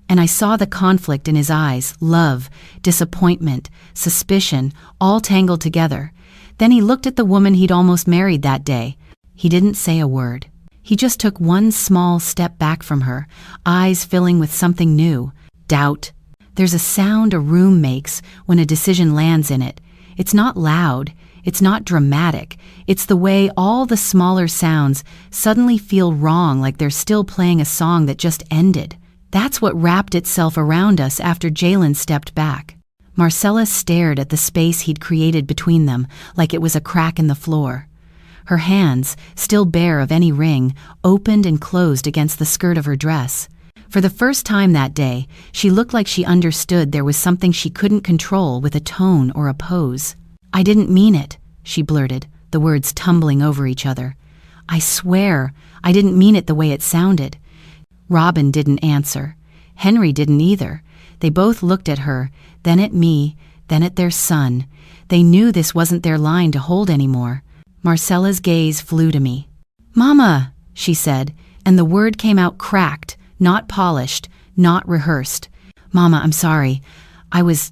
and I saw the conflict in his eyes, love, disappointment, suspicion, all tangled together. Then he looked at the woman he'd almost married that day. He didn't say a word. He just took one small step back from her, eyes filling with something new, doubt. There's a sound a room makes when a decision lands in it. It's not loud, it's not dramatic. It's the way all the smaller sounds suddenly feel wrong, like they're still playing a song that just ended. That's what wrapped itself around us after Jalen stepped back. Marcella stared at the space he'd created between them like it was a crack in the floor. Her hands, still bare of any ring, opened and closed against the skirt of her dress. For the first time that day, she looked like she understood there was something she couldn't control with a tone or a pose. "I didn't mean it," she blurted, the words tumbling over each other. "I swear, I didn't mean it the way it sounded." Robin didn't answer. Henry didn't either. They both looked at her, then at me, then at their son. They knew this wasn't their line to hold anymore. Marcella's gaze flew to me. "Mama," she said, and the word came out cracked, not polished, not rehearsed. "Mama, I'm sorry. I was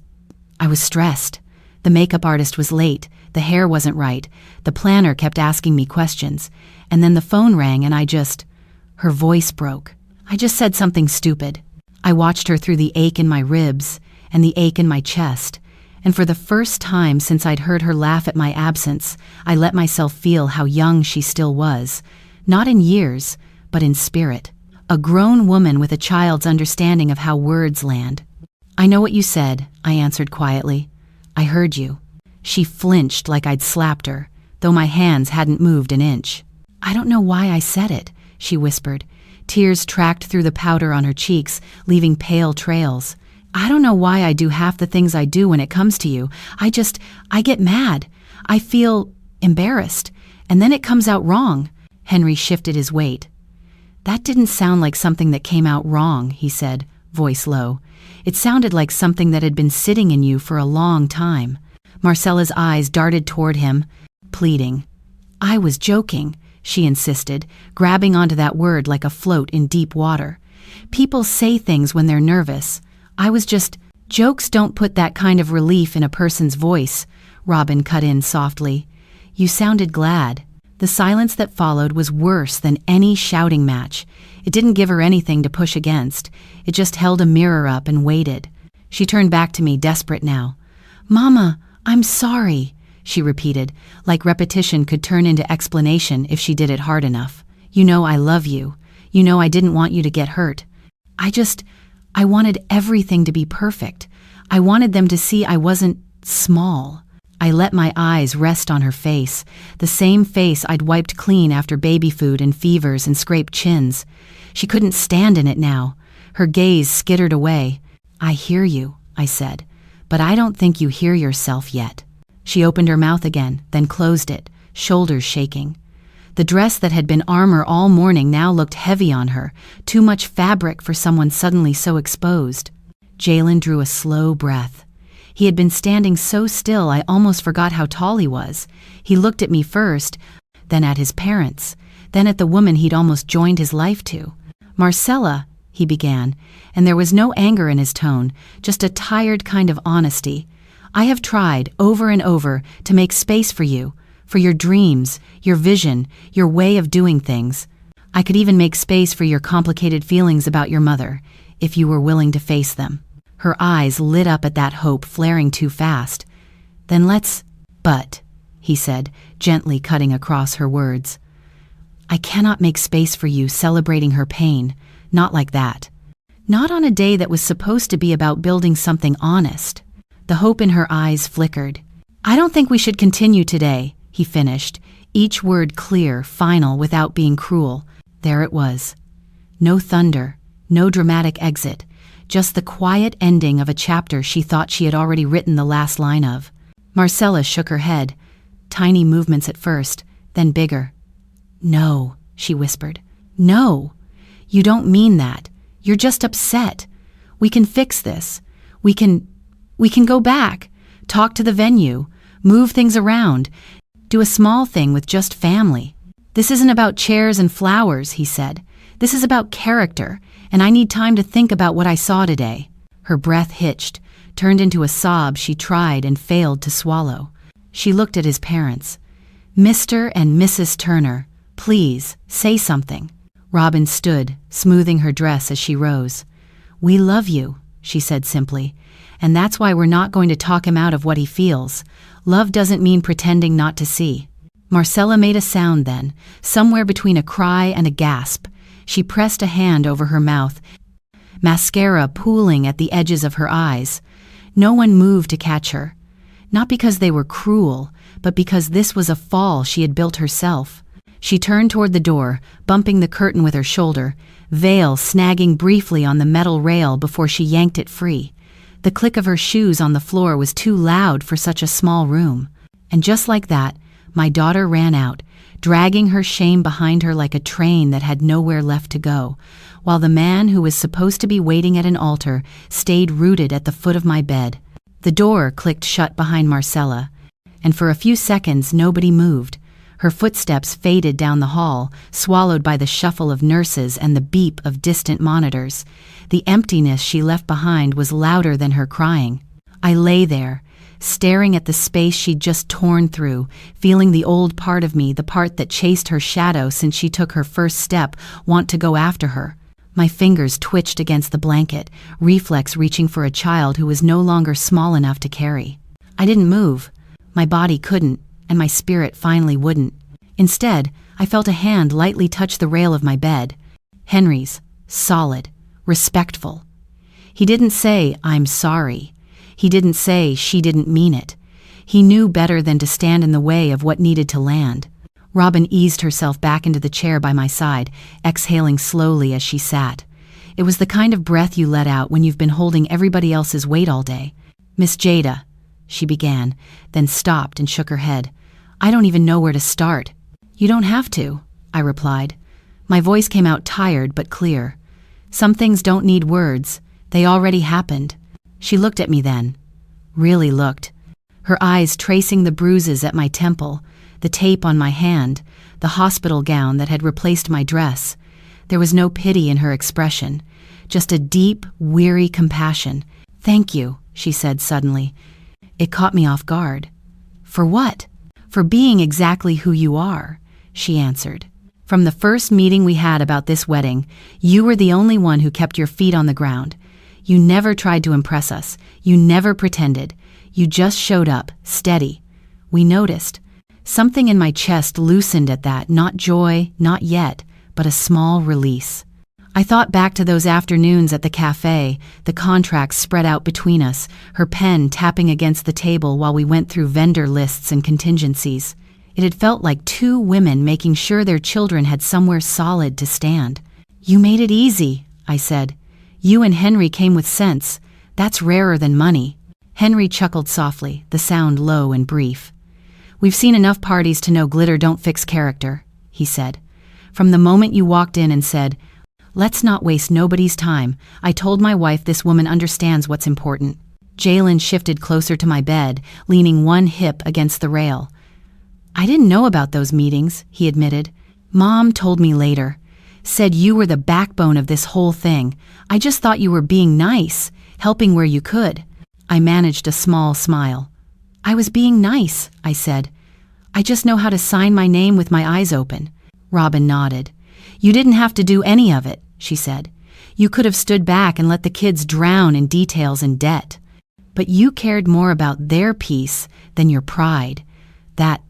stressed. The makeup artist was late, the hair wasn't right, the planner kept asking me questions, and then the phone rang and her voice broke. I just said something stupid. I watched her through the ache in my ribs and the ache in my chest, and for the first time since I'd heard her laugh at my absence, I let myself feel how young she still was, not in years, but in spirit. A grown woman with a child's understanding of how words land. "I know what you said," I answered quietly. "I heard you." She flinched like I'd slapped her, though my hands hadn't moved an inch. "I don't know why I said it," she whispered. Tears tracked through the powder on her cheeks, leaving pale trails. "I don't know why I do half the things I do when it comes to you. I get mad. I feel embarrassed. And then it comes out wrong." Henry shifted his weight. "That didn't sound like something that came out wrong," he said, voice low. "It sounded like something that had been sitting in you for a long time." Marcella's eyes darted toward him, pleading. "I was joking," she insisted, grabbing onto that word like a float in deep water. "People say things when they're nervous. Jokes don't put that kind of relief in a person's voice," Robin cut in softly. "You sounded glad." The silence that followed was worse than any shouting match. It didn't give her anything to push against. It just held a mirror up and waited. She turned back to me, desperate now. "Mama, I'm sorry," she repeated, like repetition could turn into explanation if she did it hard enough. "You know I love you. You know I didn't want you to get hurt. I wanted everything to be perfect. I wanted them to see I wasn't small." I let my eyes rest on her face, the same face I'd wiped clean after baby food and fevers and scraped chins. She couldn't stand in it now. Her gaze skittered away. "I hear you," I said, "but I don't think you hear yourself yet." She opened her mouth again, then closed it, shoulders shaking. The dress that had been armor all morning now looked heavy on her, too much fabric for someone suddenly so exposed. Jalen drew a slow breath. He had been standing so still I almost forgot how tall he was. He looked at me first, then at his parents, then at the woman he'd almost joined his life to. "Marcella," he began, and there was no anger in his tone, just a tired kind of honesty. "I have tried, over and over, to make space for you, for your dreams, your vision, your way of doing things. I could even make space for your complicated feelings about your mother, if you were willing to face them." Her eyes lit up at that hope flaring too fast. "But," he said, gently cutting across her words, "I cannot make space for you celebrating her pain, not like that. Not on a day that was supposed to be about building something honest." The hope in her eyes flickered. "I don't think we should continue today," he finished, each word clear, final, without being cruel. There it was. No thunder, no dramatic exit, just the quiet ending of a chapter she thought she had already written the last line of. Marcella shook her head, tiny movements at first, then bigger. "No," she whispered. "No, you don't mean that. You're just upset. We can fix this. We can go back, talk to the venue, move things around, do a small thing with just family. This isn't about chairs and flowers," he said. "This is about character, and I need time to think about what I saw today." Her breath hitched, turned into a sob she tried and failed to swallow. She looked at his parents. "Mr. and Mrs. Turner, please, say something." Robin stood, smoothing her dress as she rose. "We love you," she said simply, "and that's why we're not going to talk him out of what he feels. Love doesn't mean pretending not to see." Marcella made a sound then, somewhere between a cry and a gasp. She pressed a hand over her mouth, mascara pooling at the edges of her eyes. No one moved to catch her. Not because they were cruel, but because this was a fall she had built herself. She turned toward the door, bumping the curtain with her shoulder, veil snagging briefly on the metal rail before she yanked it free. The click of her shoes on the floor was too loud for such a small room. And just like that, my daughter ran out, dragging her shame behind her like a train that had nowhere left to go, while the man who was supposed to be waiting at an altar stayed rooted at the foot of my bed. The door clicked shut behind Marcella, and for a few seconds nobody moved. Her footsteps faded down the hall, swallowed by the shuffle of nurses and the beep of distant monitors. The emptiness she left behind was louder than her crying. I lay there, staring at the space she'd just torn through, feeling the old part of me, the part that chased her shadow since she took her first step, want to go after her. My fingers twitched against the blanket, reflex reaching for a child who was no longer small enough to carry. I didn't move. My body couldn't, and my spirit finally wouldn't. Instead, I felt a hand lightly touch the rail of my bed. Henry's, solid, respectful. He didn't say, "I'm sorry." He didn't say she didn't mean it. He knew better than to stand in the way of what needed to land. Robin eased herself back into the chair by my side, exhaling slowly as she sat. It was the kind of breath you let out when you've been holding everybody else's weight all day. "Miss Jada," she began, then stopped and shook her head. "I don't even know where to start." "You don't have to," I replied. My voice came out tired but clear. "Some things don't need words. They already happened." She looked at me then. Really looked. Her eyes tracing the bruises at my temple, the tape on my hand, the hospital gown that had replaced my dress. There was no pity in her expression, just a deep, weary compassion. "Thank you," she said suddenly. It caught me off guard. "For what?" "For being exactly who you are," she answered. "From the first meeting we had about this wedding, you were the only one who kept your feet on the ground. You never tried to impress us. You never pretended. You just showed up, steady. We noticed. Something in my chest loosened at that, not joy, not yet, but a small release. I thought back to those afternoons at the cafe, the contracts spread out between us, her pen tapping against the table while we went through vendor lists and contingencies. It had felt like two women making sure their children had somewhere solid to stand. "You made it easy," I said. "You and Henry came with sense. That's rarer than money." Henry chuckled softly, the sound low and brief. "We've seen enough parties to know glitter don't fix character," he said. "From the moment you walked in and said, 'Let's not waste nobody's time,' I told my wife this woman understands what's important." Jalen shifted closer to my bed, leaning one hip against the rail. "I didn't know about those meetings," he admitted. "Mom told me later. Said you were the backbone of this whole thing. I just thought you were being nice, helping where you could." I managed a small smile. "I was being nice," I said. "I just know how to sign my name with my eyes open." Robin nodded. "You didn't have to do any of it," she said. "You could have stood back and let the kids drown in details and debt. But you cared more about their peace than your pride. That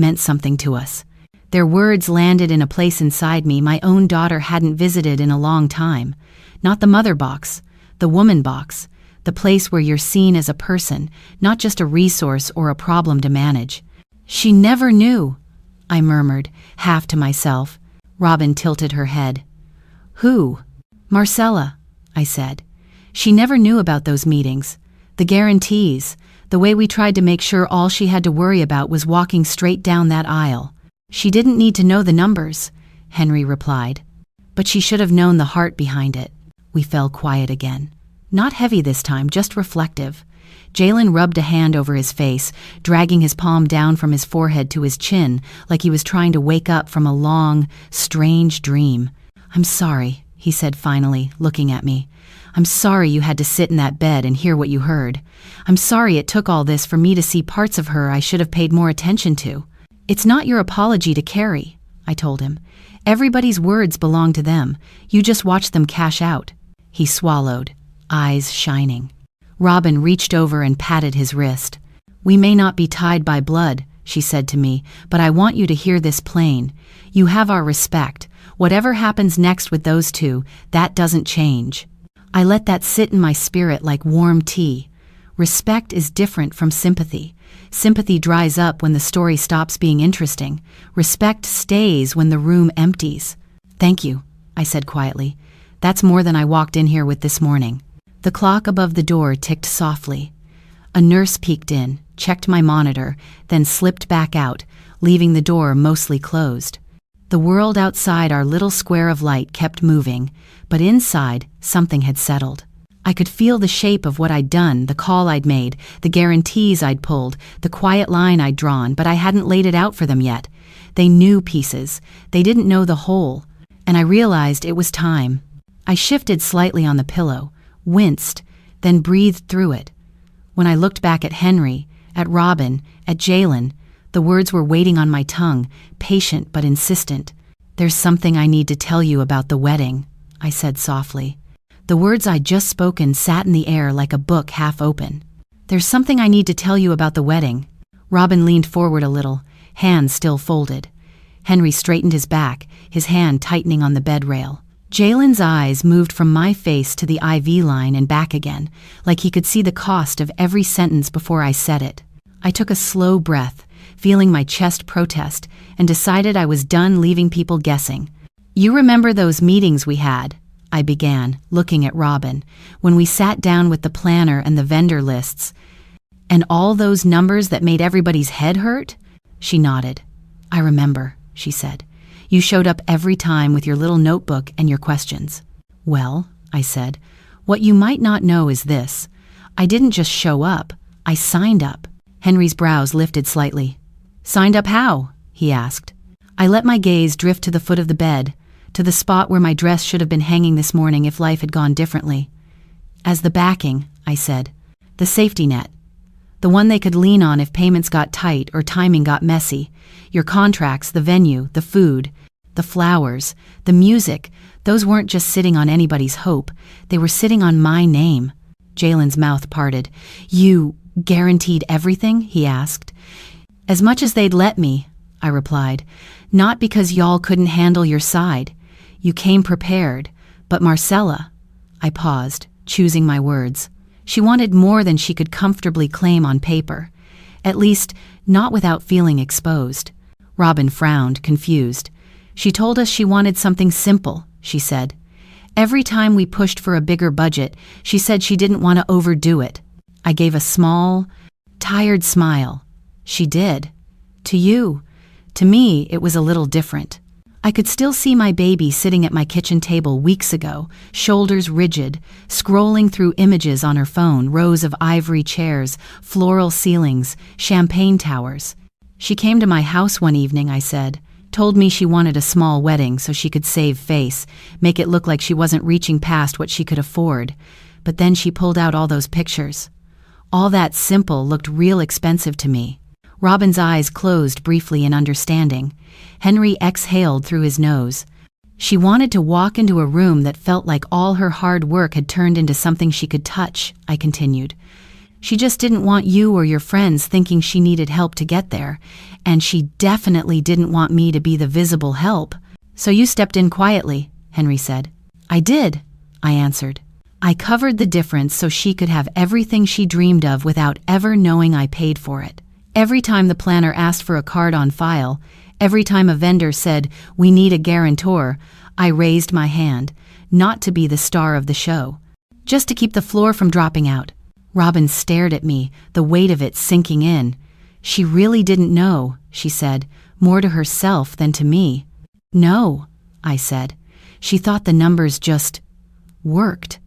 meant something to us." Their words landed in a place inside me my own daughter hadn't visited in a long time. Not the mother box, the woman box, the place where you're seen as a person, not just a resource or a problem to manage. "She never knew," I murmured, half to myself. Robin tilted her head. "Who?" "Marcella," I said. "She never knew about those meetings. The guarantees, the way we tried to make sure all she had to worry about was walking straight down that aisle. She didn't need to know the numbers," Henry replied. "But she should have known the heart behind it." We fell quiet again. Not heavy this time, just reflective. Jalen rubbed a hand over his face, dragging his palm down from his forehead to his chin like he was trying to wake up from a long, strange dream. "I'm sorry," he said finally, looking at me. "I'm sorry you had to sit in that bed and hear what you heard. I'm sorry it took all this for me to see parts of her I should have paid more attention to." "It's not your apology to carry," I told him. "Everybody's words belong to them. You just watch them cash out." He swallowed, eyes shining. Robin reached over and patted his wrist. "We may not be tied by blood," she said to me, "but I want you to hear this plain. You have our respect. Whatever happens next with those two, that doesn't change." I let that sit in my spirit like warm tea. Respect is different from sympathy. Sympathy dries up when the story stops being interesting. Respect stays when the room empties. "Thank you," I said quietly. "That's more than I walked in here with this morning." The clock above the door ticked softly. A nurse peeked in, checked my monitor, then slipped back out, leaving the door mostly closed. The world outside our little square of light kept moving, but inside, something had settled. I could feel the shape of what I'd done, the call I'd made, the guarantees I'd pulled, the quiet line I'd drawn, but I hadn't laid it out for them yet. They knew pieces. They didn't know the whole. And I realized it was time. I shifted slightly on the pillow, winced, then breathed through it. When I looked back at Henry, at Robin, at Jalen, the words were waiting on my tongue, patient but insistent. "There's something I need to tell you about the wedding," I said softly. The words I'd just spoken sat in the air like a book half open. "There's something I need to tell you about the wedding." Robin leaned forward a little, hands still folded. Henry straightened his back, his hand tightening on the bed rail. Jalen's eyes moved from my face to the IV line and back again, like he could see the cost of every sentence before I said it. I took a slow breath, feeling my chest protest, and decided I was done leaving people guessing. "You remember those meetings we had?" I began, looking at Robin, "when we sat down with the planner and the vendor lists, and all those numbers that made everybody's head hurt?" She nodded. "I remember," she said. "You showed up every time with your little notebook and your questions." "Well," I said, "what you might not know is this. I didn't just show up, I signed up." Henry's brows lifted slightly. "Signed up how?" he asked. I let my gaze drift to the foot of the bed, to the spot where my dress should have been hanging this morning if life had gone differently. "As the backing," I said. "The safety net. The one they could lean on if payments got tight or timing got messy. Your contracts, the venue, the food, the flowers, the music, those weren't just sitting on anybody's hope. They were sitting on my name." Jalen's mouth parted. "You guaranteed everything?" he asked. "As much as they'd let me," I replied. "Not because y'all couldn't handle your side. You came prepared. But Marcella," I paused, choosing my words. "She wanted more than she could comfortably claim on paper. At least, not without feeling exposed." Robin frowned, confused. "She told us she wanted something simple," she said. "Every time we pushed for a bigger budget, she said she didn't want to overdo it." I gave a small, tired smile. "She did. To you. To me, it was a little different." I could still see my baby sitting at my kitchen table weeks ago, shoulders rigid, scrolling through images on her phone, rows of ivory chairs, floral ceilings, champagne towers. She came to my house one evening, I said, told me she wanted a small wedding so she could save face, make it look like she wasn't reaching past what she could afford. But then she pulled out all those pictures. All that simple looked real expensive to me. Robin's eyes closed briefly in understanding. Henry exhaled through his nose. She wanted to walk into a room that felt like all her hard work had turned into something she could touch, I continued. She just didn't want you or your friends thinking she needed help to get there, and she definitely didn't want me to be the visible help. So you stepped in quietly, Henry said. I did, I answered. I covered the difference so she could have everything she dreamed of without ever knowing I paid for it. Every time the planner asked for a card on file, every time a vendor said, "We need a guarantor," I raised my hand, not to be the star of the show, just to keep the floor from dropping out. Robin stared at me, the weight of it sinking in. She really didn't know, she said, more to herself than to me. No, I said. She thought the numbers just worked.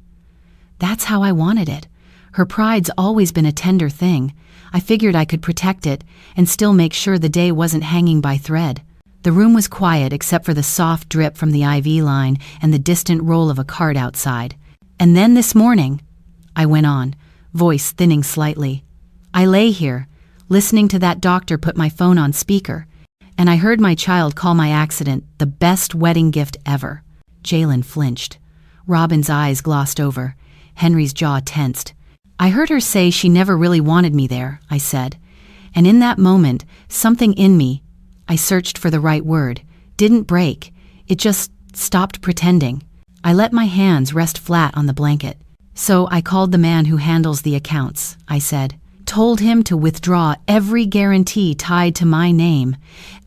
That's how I wanted it. Her pride's always been a tender thing. I figured I could protect it and still make sure the day wasn't hanging by thread. The room was quiet except for the soft drip from the IV line and the distant roll of a cart outside. And then this morning, I went on, voice thinning slightly, I lay here, listening to that doctor put my phone on speaker, and I heard my child call my accident the best wedding gift ever. Jalen flinched. Robin's eyes glossed over. Henry's jaw tensed. I heard her say she never really wanted me there, I said. And in that moment, something in me, I searched for the right word, didn't break. It just stopped pretending. I let my hands rest flat on the blanket. So I called the man who handles the accounts, I said. Told him to withdraw every guarantee tied to my name,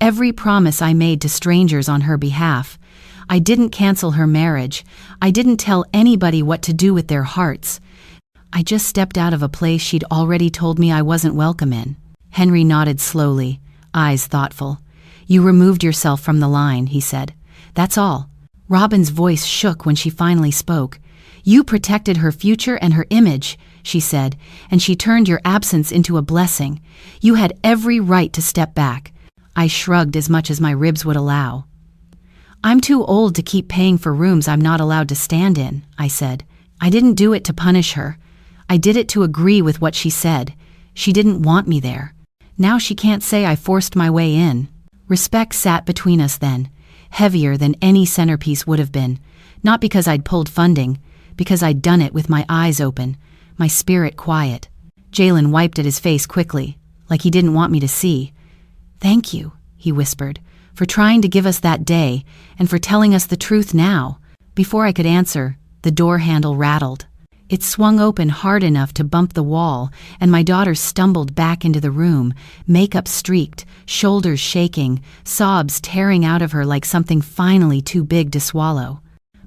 every promise I made to strangers on her behalf. I didn't cancel her marriage. I didn't tell anybody what to do with their hearts. I just stepped out of a place she'd already told me I wasn't welcome in. Henry nodded slowly, eyes thoughtful. You removed yourself from the line, he said. That's all. Robin's voice shook when she finally spoke. You protected her future and her image, she said, and she turned your absence into a blessing. You had every right to step back. I shrugged as much as my ribs would allow. I'm too old to keep paying for rooms I'm not allowed to stand in, I said. I didn't do it to punish her. I did it to agree with what she said. She didn't want me there. Now she can't say I forced my way in. Respect sat between us then, heavier than any centerpiece would have been, not because I'd pulled funding, because I'd done it with my eyes open, my spirit quiet. Jalen wiped at his face quickly, like he didn't want me to see. Thank you, he whispered, for trying to give us that day, and for telling us the truth now. Before I could answer, the door handle rattled. It swung open hard enough to bump the wall, and my daughter stumbled back into the room, makeup streaked, shoulders shaking, sobs tearing out of her like something finally too big to swallow.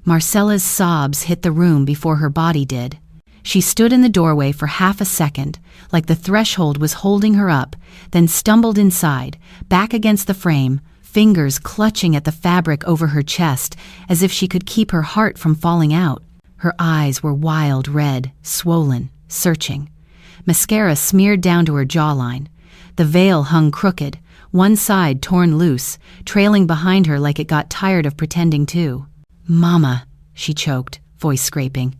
Marcella's sobs hit the room before her body did. She stood in the doorway for half a second, like the threshold was holding her up, then stumbled inside, back against the frame, fingers clutching at the fabric over her chest, as if she could keep her heart from falling out. Her eyes were wild red, swollen, searching. Mascara smeared down to her jawline. The veil hung crooked, one side torn loose, trailing behind her like it got tired of pretending too. Mama, she choked, voice scraping.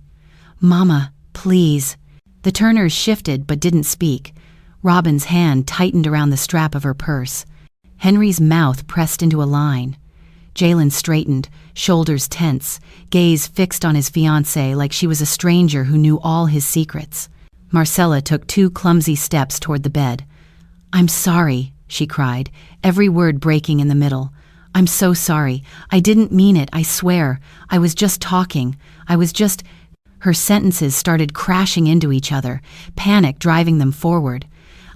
Mama, please. The Turners shifted but didn't speak. Robin's hand tightened around the strap of her purse. Henry's mouth pressed into a line. Jalen straightened, shoulders tense, gaze fixed on his fiancée like she was a stranger who knew all his secrets. Marcella took 2 clumsy steps toward the bed. I'm sorry, she cried, every word breaking in the middle. I'm so sorry. I didn't mean it, I swear. I was just talking. Her sentences started crashing into each other, panic driving them forward.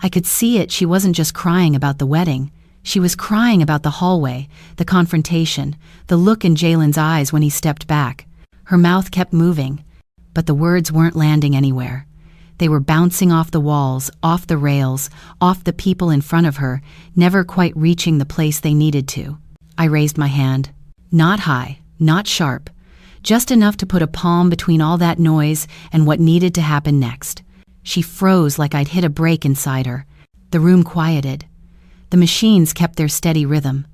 I could see it, she wasn't just crying about the wedding. She was crying about the hallway, the confrontation, the look in Jalen's eyes when he stepped back. Her mouth kept moving, but the words weren't landing anywhere. They were bouncing off the walls, off the rails, off the people in front of her, never quite reaching the place they needed to. I raised my hand, Not high, not sharp, just enough to put a palm between all that noise and what needed to happen next. She froze like I'd hit a brake inside her. The room quieted. The machines kept their steady rhythm.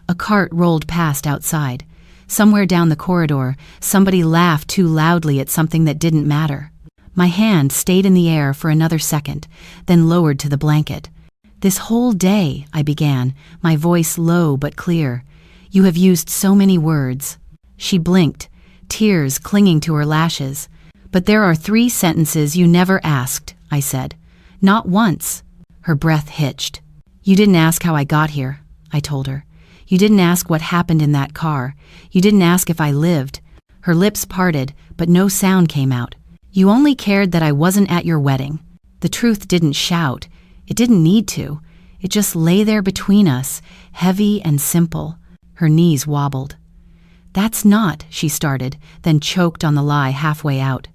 A cart rolled past outside. Somewhere down the corridor, somebody laughed too loudly at something that didn't matter. My hand stayed in the air for another second, then lowered to the blanket. "This whole day," I began, my voice low but clear, "you have used so many words." She blinked, tears clinging to her lashes. "But there are 3 sentences you never asked," I said. "Not once." Her breath hitched. "You didn't ask how I got here," I told her. "You didn't ask what happened in that car. You didn't ask if I lived." Her lips parted, but no sound came out. "You only cared that I wasn't at your wedding." The truth didn't shout. It didn't need to. It just lay there between us, heavy and simple. Her knees wobbled. "That's not," she started, then choked on the lie halfway out.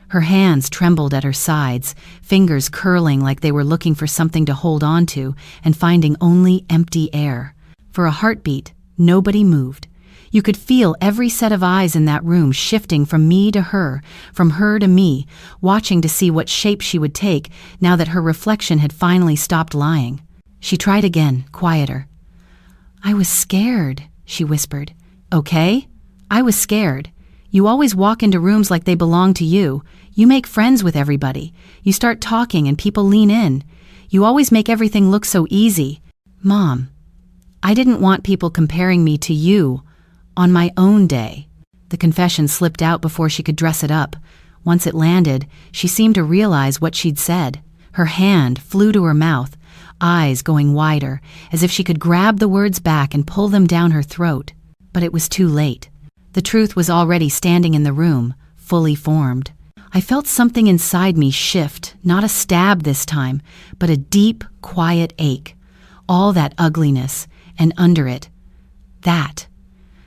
Her hands trembled at her sides, fingers curling like they were looking for something to hold on to and finding only empty air. For a heartbeat, nobody moved. You could feel every set of eyes in that room shifting from me to her, from her to me, watching to see what shape she would take now that her reflection had finally stopped lying. She tried again, quieter. "I was scared," she whispered. "Okay? I was scared. You always walk into rooms like they belong to you. You make friends with everybody. You start talking and people lean in. You always make everything look so easy. Mom, I didn't want people comparing me to you on my own day." The confession slipped out before she could dress it up. Once it landed, she seemed to realize what she'd said. Her hand flew to her mouth, eyes going wider, as if she could grab the words back and pull them down her throat. But it was too late. The truth was already standing in the room, fully formed. I felt something inside me shift, not a stab this time, but a deep, quiet ache. All that ugliness, and under it, that.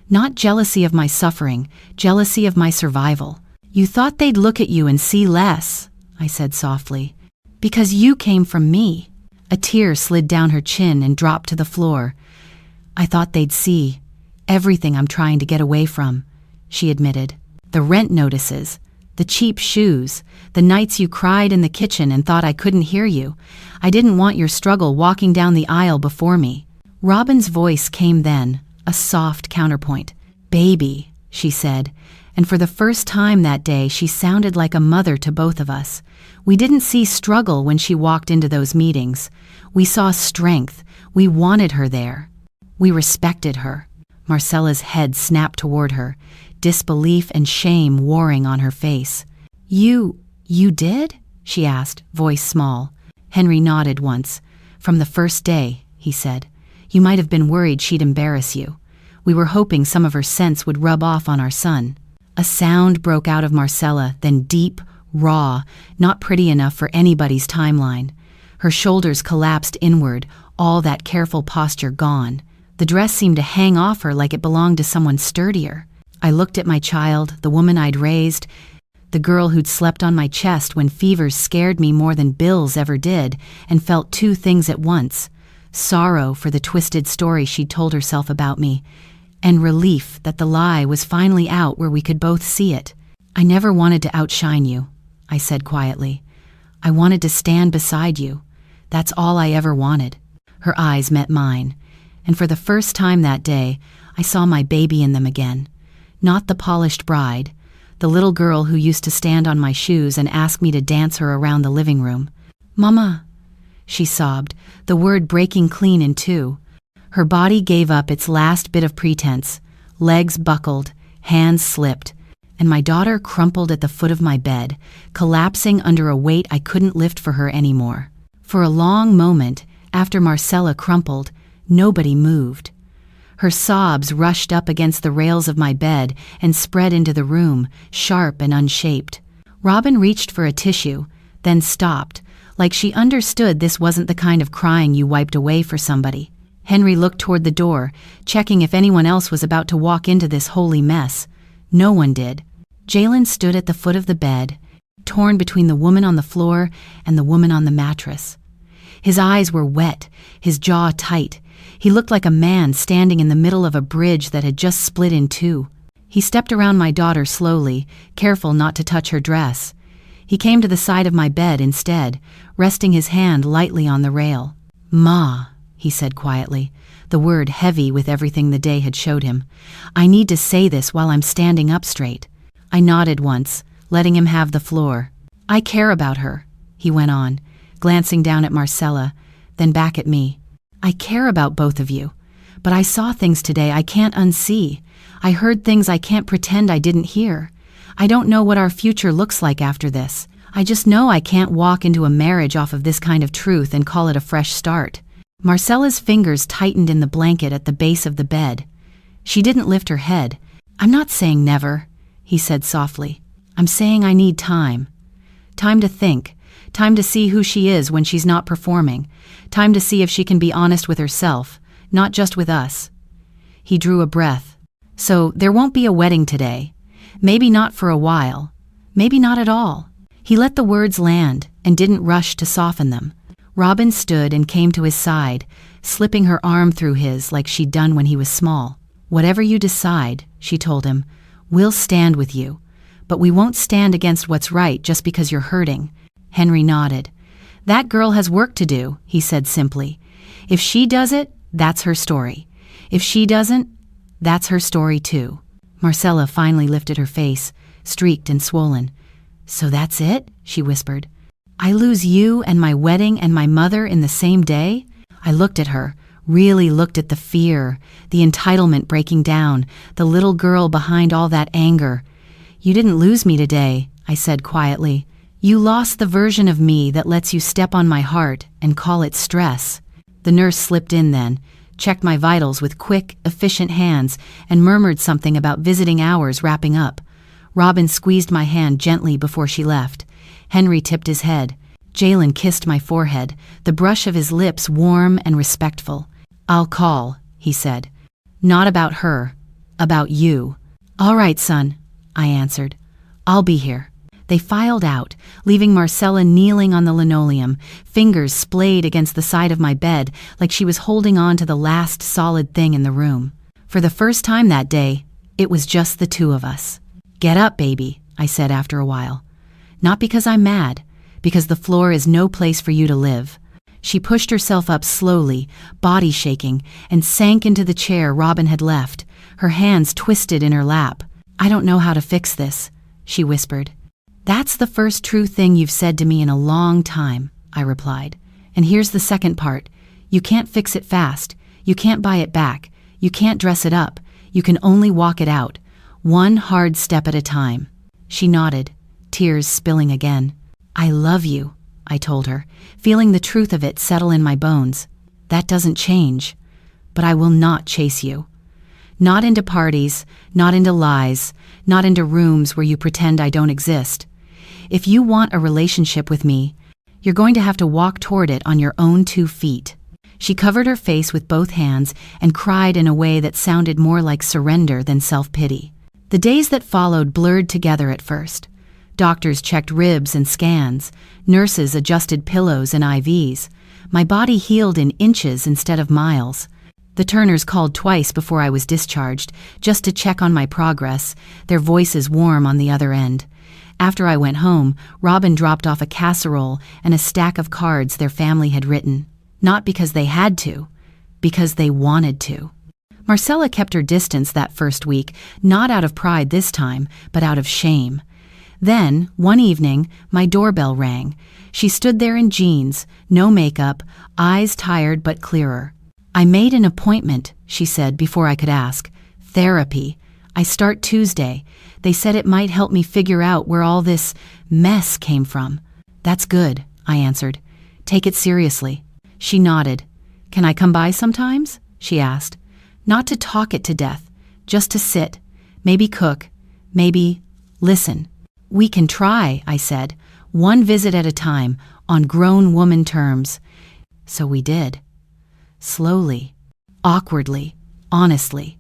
Not jealousy of my suffering, jealousy of my survival. "You thought they'd look at you and see less," I said softly. "Because you came from me." A tear slid down her chin and dropped to the floor. "I thought they'd see everything I'm trying to get away from," she admitted. "The rent notices, the cheap shoes, the nights you cried in the kitchen and thought I couldn't hear you. I didn't want your struggle walking down the aisle before me." Robin's voice came then, a soft counterpoint. "Baby," she said, and for the first time that day she sounded like a mother to both of us. We didn't see struggle when she walked into those meetings. We saw strength. We wanted her there. We respected her. Marcella's head snapped toward her, disbelief and shame warring on her face. You did?" she asked, voice small. Henry nodded once. "From the first day," he said. "You might have been worried she'd embarrass you. We were hoping some of her sense would rub off on our son." A sound broke out of Marcella, then deep, raw, not pretty enough for anybody's timeline. Her shoulders collapsed inward, all that careful posture gone. The dress seemed to hang off her like it belonged to someone sturdier. I looked at my child, the woman I'd raised, the girl who'd slept on my chest when fevers scared me more than bills ever did, and felt 2 things at once: sorrow for the twisted story she'd told herself about me, and relief that the lie was finally out where we could both see it. "I never wanted to outshine you," I said quietly. "I wanted to stand beside you. That's all I ever wanted." Her eyes met mine, and for the first time that day, I saw my baby in them again. Not the polished bride, the little girl who used to stand on my shoes and ask me to dance her around the living room. "Mama," she sobbed, the word breaking clean in 2. Her body gave up its last bit of pretense. Legs buckled, hands slipped, and my daughter crumpled at the foot of my bed, collapsing under a weight I couldn't lift for her anymore. For a long moment, after Marcella crumpled, nobody moved. Her sobs rushed up against the rails of my bed and spread into the room, sharp and unshaped. Robin reached for a tissue, then stopped, like she understood this wasn't the kind of crying you wiped away for somebody. Henry looked toward the door, checking if anyone else was about to walk into this holy mess. No one did. Jalen stood at the foot of the bed, torn between the woman on the floor and the woman on the mattress. His eyes were wet, his jaw tight. He looked like a man standing in the middle of a bridge that had just split in two. He stepped around my daughter slowly, careful not to touch her dress. He came to the side of my bed instead, resting his hand lightly on the rail. "Ma," he said quietly, the word heavy with everything the day had showed him. "I need to say this while I'm standing up straight." I nodded once, letting him have the floor. "I care about her," he went on, glancing down at Marcella, then back at me. "I care about both of you. But I saw things today I can't unsee. I heard things I can't pretend I didn't hear. I don't know what our future looks like after this. I just know I can't walk into a marriage off of this kind of truth and call it a fresh start." Marcella's fingers tightened in the blanket at the base of the bed. She didn't lift her head. "I'm not saying never," he said softly. "I'm saying I need time. Time to think. Time to see who she is when she's not performing. Time to see if she can be honest with herself, not just with us." He drew a breath. "So there won't be a wedding today. Maybe not for a while. Maybe not at all." He let the words land and didn't rush to soften them. Robin stood and came to his side, slipping her arm through his like she'd done when he was small. "Whatever you decide," she told him, "we'll stand with you. But we won't stand against what's right just because you're hurting." Henry nodded. "That girl has work to do," he said simply. "If she does it, that's her story. If she doesn't, that's her story too." Marcella finally lifted her face, streaked and swollen. "So that's it?" she whispered. "I lose you and my wedding and my mother in the same day?" I looked at her, really looked at the fear, the entitlement breaking down, the little girl behind all that anger. "You didn't lose me today," I said quietly. "You lost the version of me that lets you step on my heart and call it stress." The nurse slipped in then, checked my vitals with quick, efficient hands, and murmured something about visiting hours wrapping up. Robin squeezed my hand gently before she left. Henry tipped his head. Jalen kissed my forehead, the brush of his lips warm and respectful. "I'll call," he said. "Not about her, about you." "All right, son," I answered. "I'll be here." They filed out, leaving Marcella kneeling on the linoleum, fingers splayed against the side of my bed like she was holding on to the last solid thing in the room. For the first time that day, it was just the two of us. "Get up, baby," I said after a while. "Not because I'm mad, because the floor is no place for you to live." She pushed herself up slowly, body shaking, and sank into the chair Robin had left, her hands twisted in her lap. "I don't know how to fix this," she whispered. "That's the first true thing you've said to me in a long time," I replied. "And here's the second part. You can't fix it fast. You can't buy it back. You can't dress it up. You can only walk it out, one hard step at a time." She nodded, tears spilling again. "I love you," I told her, feeling the truth of it settle in my bones. "That doesn't change. But I will not chase you. Not into parties, not into lies, not into rooms where you pretend I don't exist. If you want a relationship with me, you're going to have to walk toward it on your own 2 feet." She covered her face with both hands and cried in a way that sounded more like surrender than self-pity. The days that followed blurred together at first. Doctors checked ribs and scans. Nurses adjusted pillows and IVs. My body healed in inches instead of miles. The Turners called twice before I was discharged, just to check on my progress, their voices warm on the other end. After I went home, Robin dropped off a casserole and a stack of cards their family had written. Not because they had to, because they wanted to. Marcella kept her distance that first week, not out of pride this time, but out of shame. Then, one evening, my doorbell rang. She stood there in jeans, no makeup, eyes tired but clearer. "I made an appointment," she said before I could ask. "Therapy. I start Tuesday. They said it might help me figure out where all this mess came from." "That's good," I answered. "Take it seriously." She nodded. "Can I come by sometimes?" she asked. "Not to talk it to death, just to sit, maybe cook, maybe listen." "We can try," I said, "one visit at a time, on grown woman terms." So we did. Slowly, awkwardly, honestly.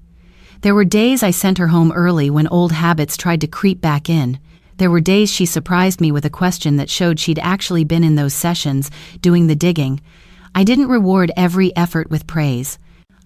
There were days I sent her home early when old habits tried to creep back in. There were days she surprised me with a question that showed she'd actually been in those sessions, doing the digging. I didn't reward every effort with praise.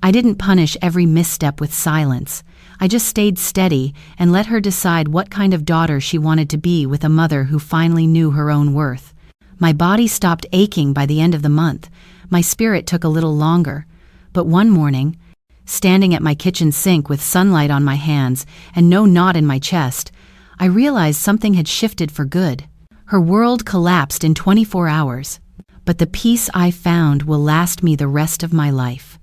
I didn't punish every misstep with silence. I just stayed steady and let her decide what kind of daughter she wanted to be with a mother who finally knew her own worth. My body stopped aching by the end of the month. My spirit took a little longer. But one morning, standing at my kitchen sink with sunlight on my hands and no knot in my chest, I realized something had shifted for good. Her world collapsed in 24 hours. But the peace I found will last me the rest of my life.